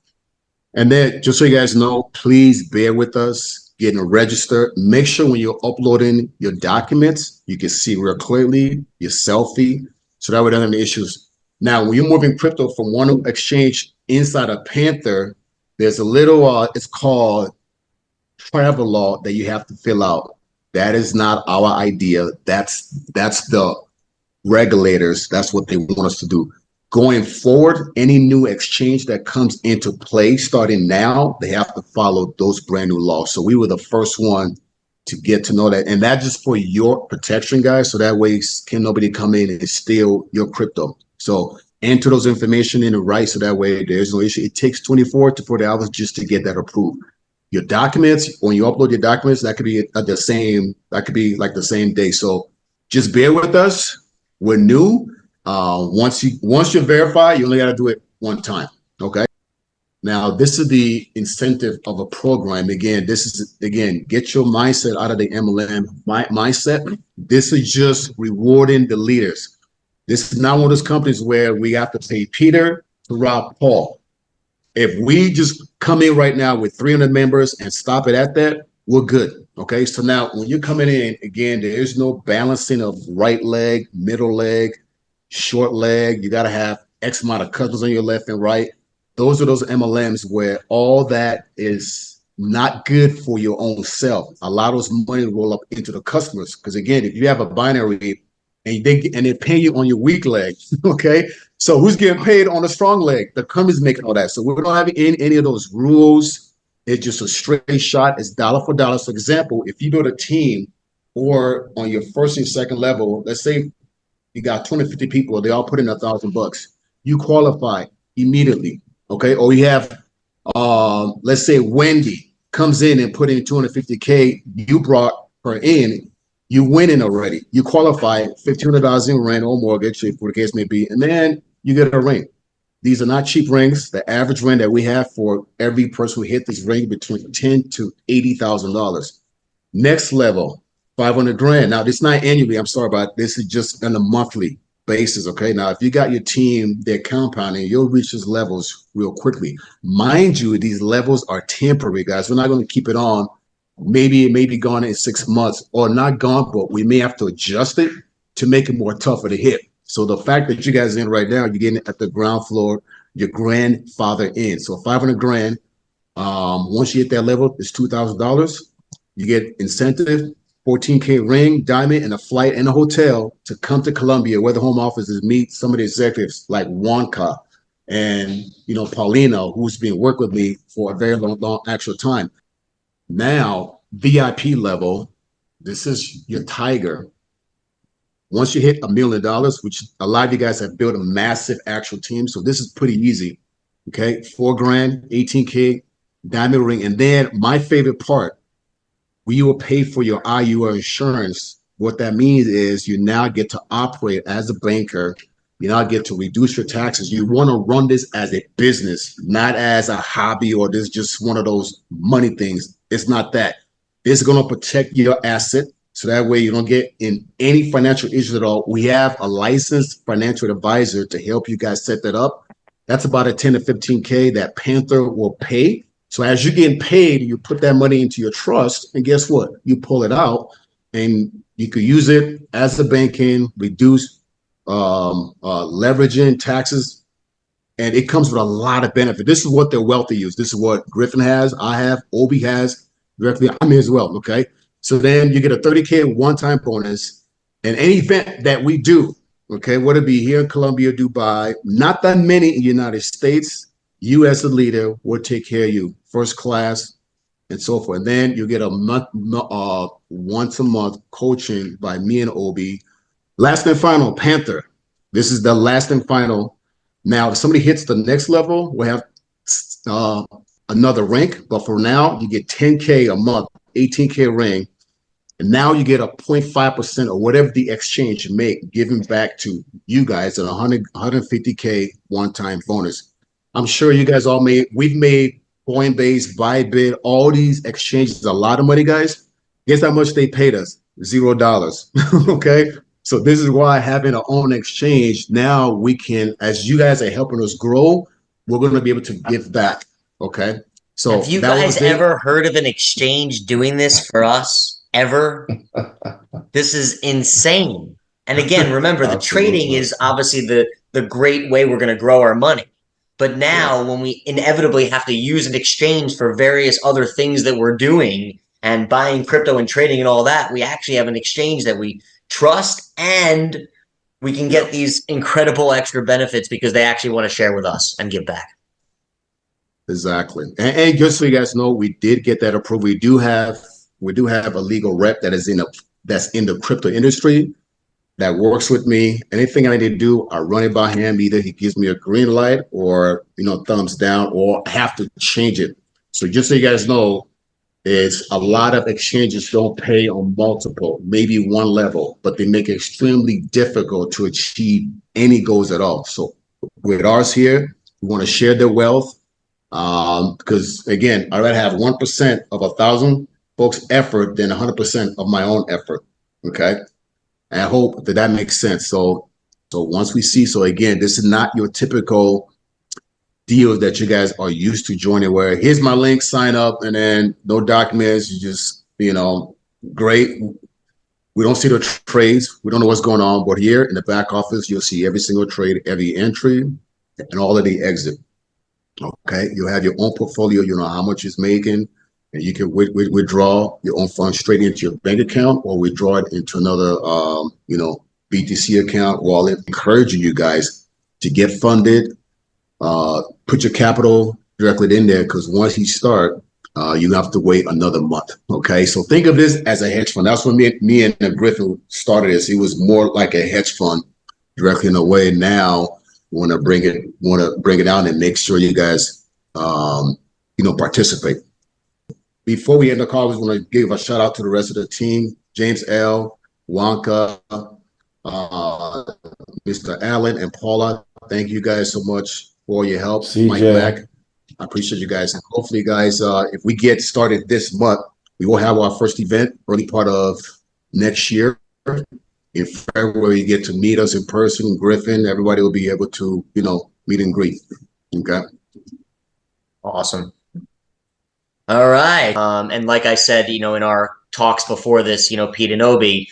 And then, just so you guys know, please bear with us getting registered. Make sure when you're uploading your documents, you can see real clearly your selfie, so that we don't have any issues. Now, when you're moving crypto from one exchange inside of Panther, there's a little, it's called travel law that you have to fill out. That is not our idea. That's the regulators. That's what they want us to do. Going forward, any new exchange that comes into play starting now, they have to follow those brand new laws. So we were the first one to get to know that. And that's just for your protection, guys. So that way can nobody come in and steal your crypto. So enter those information in the right, so that way there's no issue. It takes 24 to 40 hours just to get that approved. Your documents, when you upload your documents, that could be like the same day. So just bear with us. We're new. Once you're verified, you only got to do it one time. Okay. Now, this is the incentive of a program. Again, get your mindset out of the MLM mindset. This is just rewarding the leaders. This is not one of those companies where we have to pay Peter to rob Paul. If we just come in right now with 300 members and stop it at that, we're good. Okay. So now when you're coming in, again, there is no balancing of right leg, middle leg, short leg. You got to have X amount of customers on your left and right. Those are those MLMs where all that is not good for your own self. Allow those money to roll up into the customers. Because again, if you have a binary and they pay you on your weak leg, okay? So who's getting paid on the strong leg? The company's making all that. So we don't have any of those rules. It's just a straight shot. It's dollar for dollar. For example, if you build a team or on your first and second level, let's say you got 250 people, they all put in $1,000. You qualify immediately, okay? Or you have, let's say Wendy comes in and put in 250K, you brought her in, you winning already. You qualify $1,500 in rent or mortgage, if the case may be, and then you get a ring. These are not cheap rings. The average rent that we have for every person who hit this ring between $10,000 to $80,000. Next level, 500 grand. Now, this is not annually. I'm sorry about this. Is just on a monthly basis. Okay. Now, if you got your team, they're compounding, you'll reach those levels real quickly. Mind you, these levels are temporary, guys. We're not going to keep it on. Maybe it may be gone in 6 months or not gone, but we may have to adjust it to make it more tougher to hit. So the fact that you guys are in right now, you're getting it at the ground floor, your grandfather in. So 500 grand. Once you hit that level, it's $2,000. You get incentive, 14K ring, diamond, and a flight and a hotel to come to Colombia, where the home office is, meet some of the executives like Wonka and Paulino, who's been working with me for a very long actual time. Now, VIP level, this is your tiger. Once you hit $1 million, which a lot of you guys have built a massive actual team, so this is pretty easy. Okay, 4 grand, 18K, diamond ring, and then my favorite part, we will pay for your IUR insurance. What that means is you now get to operate as a banker. You now get to reduce your taxes. You want to run this as a business, not as a hobby or this just one of those money things. It's not that. It's going to protect your asset, so that way you don't get in any financial issues at all. We have a licensed financial advisor to help you guys set that up. That's about a 10 to 15K that Panther will pay. So as you're getting paid, you put that money into your trust, and guess what? You pull it out, and you could use it as a banking, reduce leveraging taxes. and it comes with a lot of benefit. This is what their wealthy use. This is what Griffin has, I have, Obi has, directly, I mean as well, okay? So then you get a 30K one-time bonus, and any event that we do, okay, whether it be here in Colombia, Dubai, not that many in the United States, you as the leader will take care of you, first class, and so forth. And then you get a month, once a month coaching by me and Obi. Last and final, Panther. This is the last and final. Now, if somebody hits the next level, we'll have another rank. But for now, you get 10K a month, 18K ring. And now you get a 0.5% or whatever the exchange make given back to you guys at 150K one-time bonus. I'm sure you guys all we've made Coinbase, Bybit, all these exchanges, a lot of money, guys. Guess how much they paid us? $0. Okay. So this is why having our own exchange, now we can, as you guys are helping us grow, we're going to be able to give back. Okay. So have you guys ever heard of an exchange doing this for us? Ever? This is insane. And again, remember, the trading is obviously the great way we're going to grow our money. But now when we inevitably have to use an exchange for various other things that we're doing and buying crypto and trading and all that, we actually have an exchange that we trust, and we can get these incredible extra benefits because they actually want to share with us and give back. Exactly. And just so you guys know, we did get that approved. We do have a legal rep that is that's in the crypto industry that works with me. Anything I need to do, I run it by him. Either he gives me a green light or, thumbs down, or I have to change it. So just so you guys know, it's a lot of exchanges don't pay on multiple, maybe one level, but they make it extremely difficult to achieve any goals at all. So with ours here, we want to share the wealth, because again, I'd rather have 1% of 1,000 folks' effort than 100% of my own effort. Okay. And I hope that makes sense. So once we see, so again, this is not your typical deals that you guys are used to joining, where here's my link, sign up, and then no documents. You just, great. We don't see the trades. We don't know what's going on. But here in the back office, you'll see every single trade, every entry, and all of the exit. Okay. You have your own portfolio. You know how much it's making. And you can withdraw your own funds straight into your bank account, or withdraw it into another, BTC account, wallet. Encouraging you guys to get funded, put your capital directly in there, because once you start, you have to wait another month. Okay, so think of this as a hedge fund. That's when me and Griffin started this. It was more like a hedge fund directly in a way. Now we want to bring it down and make sure you guys, participate. Before we end the call, we want to give a shout out to the rest of the team: James L., Wonka, Mr. Allen, and Paula. Thank you guys so much for your help. CJ. Mike Mack, I appreciate you guys. And hopefully, guys, if we get started this month, we will have our first event early part of next year. In February, you get to meet us in person. Griffin, everybody will be able to, meet and greet. Okay. Awesome. All right. And like I said, in our talks before this, Pete and Obi,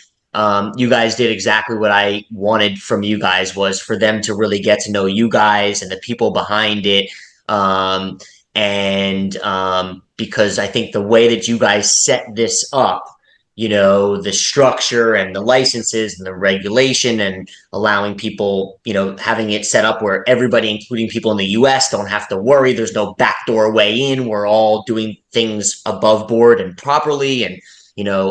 you guys did exactly what I wanted from you guys, was for them to really get to know you guys and the people behind it. Because I think the way that you guys set this up, the structure and the licenses and the regulation and allowing people, having it set up where everybody, including people in the US, don't have to worry. There's no backdoor way in. We're all doing things above board and properly, and,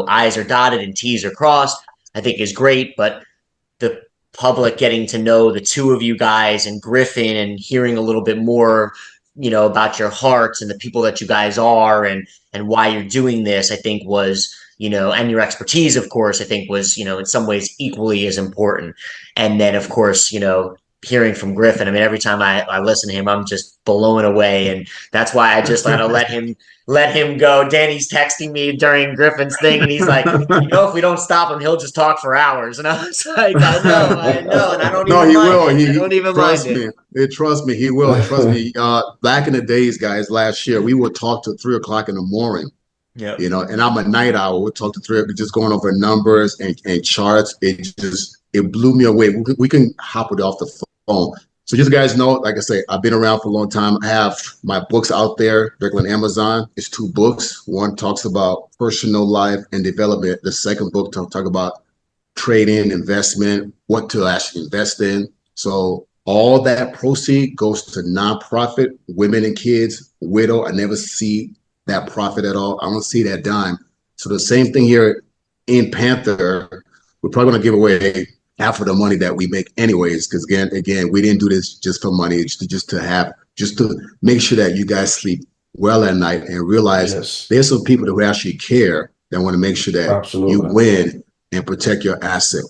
I's are dotted and T's are crossed, I think is great. But the public getting to know the two of you guys and Griffin, and hearing a little bit more, about your hearts and the people that you guys are, and why you're doing this, I think was, and your expertise, of course, I think was, in some ways equally as important. And then, of course, hearing from Griffin, I mean, every time I listen to him, I'm just blown away. And that's why I just gotta let him go. Danny's texting me during Griffin's thing, and he's like, if we don't stop him, he'll just talk for hours. And I was like, I know, and I don't even mind it. I don't even mind it. Trust me, he will. Trust me. Back in the days, guys, last year, we would talk till 3 o'clock in the morning. Yeah. And I'm a night owl. We'll talk to 3 o'clock, just going over numbers and charts. It blew me away. We can hop it off the phone. So just so you guys know, like I say, I've been around for a long time. I have my books out there, directly on Amazon. It's 2 books. One talks about personal life and development. The second book talk about trading, investment, what to actually invest in. So all that proceed goes to nonprofit, women and kids, widow. I never see that profit at all. I don't see that dime. So the same thing here in Panther. We're probably going to give away half of the money that we make anyways, because again, we didn't do this just for money. It's just to make sure that you guys sleep well at night and realize there's some people who actually care that want to make sure that you win and protect your asset.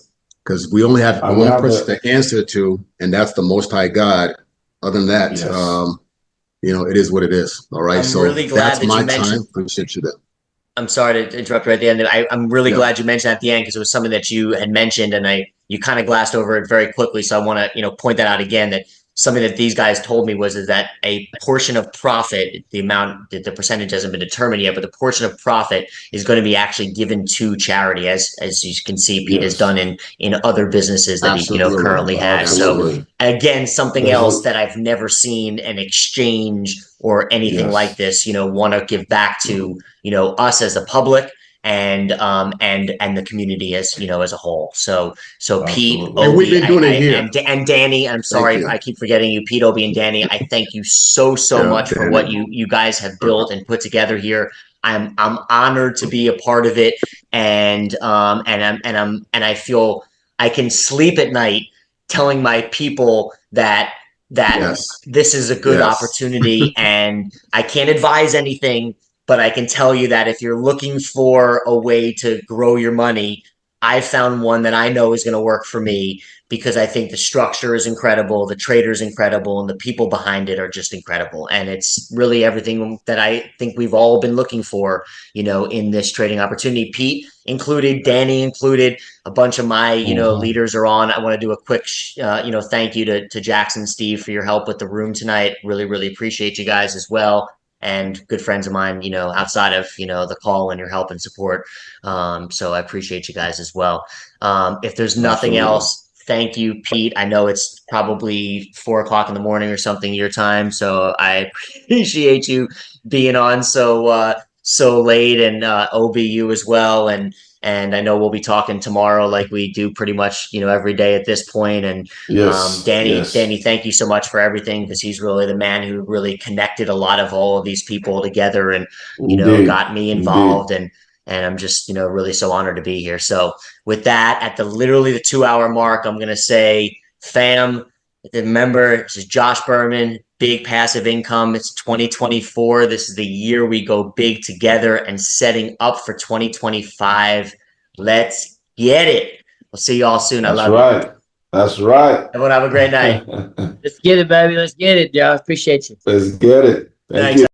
Because we only have one person to answer to, and that's the Most High God. Other than that, it is what it is. All right. I'm really glad that's my time. Appreciate you there. I'm sorry to interrupt right at the end. I'm really glad you mentioned at the end, because it was something that you had mentioned and you kind of glassed over it very quickly. So I want to, point that out again, that something that these guys told me is that a portion of profit, the percentage hasn't been determined yet, but the portion of profit is going to be actually given to charity, as you can see, Pete has done in other businesses that he currently has. So again, something else that I've never seen an exchange or anything like this, want to give back to, us as the public and the community as as a whole. So Pete, and we've been doing it here, and Danny. I'm sorry, I keep forgetting you, Pete, Obi, and Danny. I thank you so much for what you guys have built and put together here. I'm honored to be a part of it, and I feel I can sleep at night telling my people that this is a good opportunity, and I can't advise anything. But I can tell you that if you're looking for a way to grow your money, I found one that I know is going to work for me, because I think the structure is incredible, the trader's incredible, and the people behind it are just incredible. And it's really everything that I think we've all been looking for, in this trading opportunity. Pete included, Danny included, a bunch of my, leaders are on. I want to do a quick, thank you to Jackson, Steve, for your help with the room tonight. Really, really appreciate you guys as well. And good friends of mine, outside of, the call and your help and support. So I appreciate you guys as well. If there's nothing else, thank you, Pete. I know it's probably 4 o'clock in the morning or something your time. So I appreciate you being on so late, and OBU as well. And I know we'll be talking tomorrow like we do pretty much, every day at this point. And Danny, thank you so much for everything, because he's really the man who really connected a lot of all of these people together and, got me involved. And I'm just, really so honored to be here. So with that, at literally the 2-hour mark, I'm going to say, fam, remember, this is Josh Berman, Big Passive Income. It's 2024. This is the year we go big together and setting up for 2025. Let's get it. We'll see you all soon. I love you. That's right. Everyone have a great night. Let's get it, baby. Let's get it, Josh. Appreciate you. Let's get it. Thank you.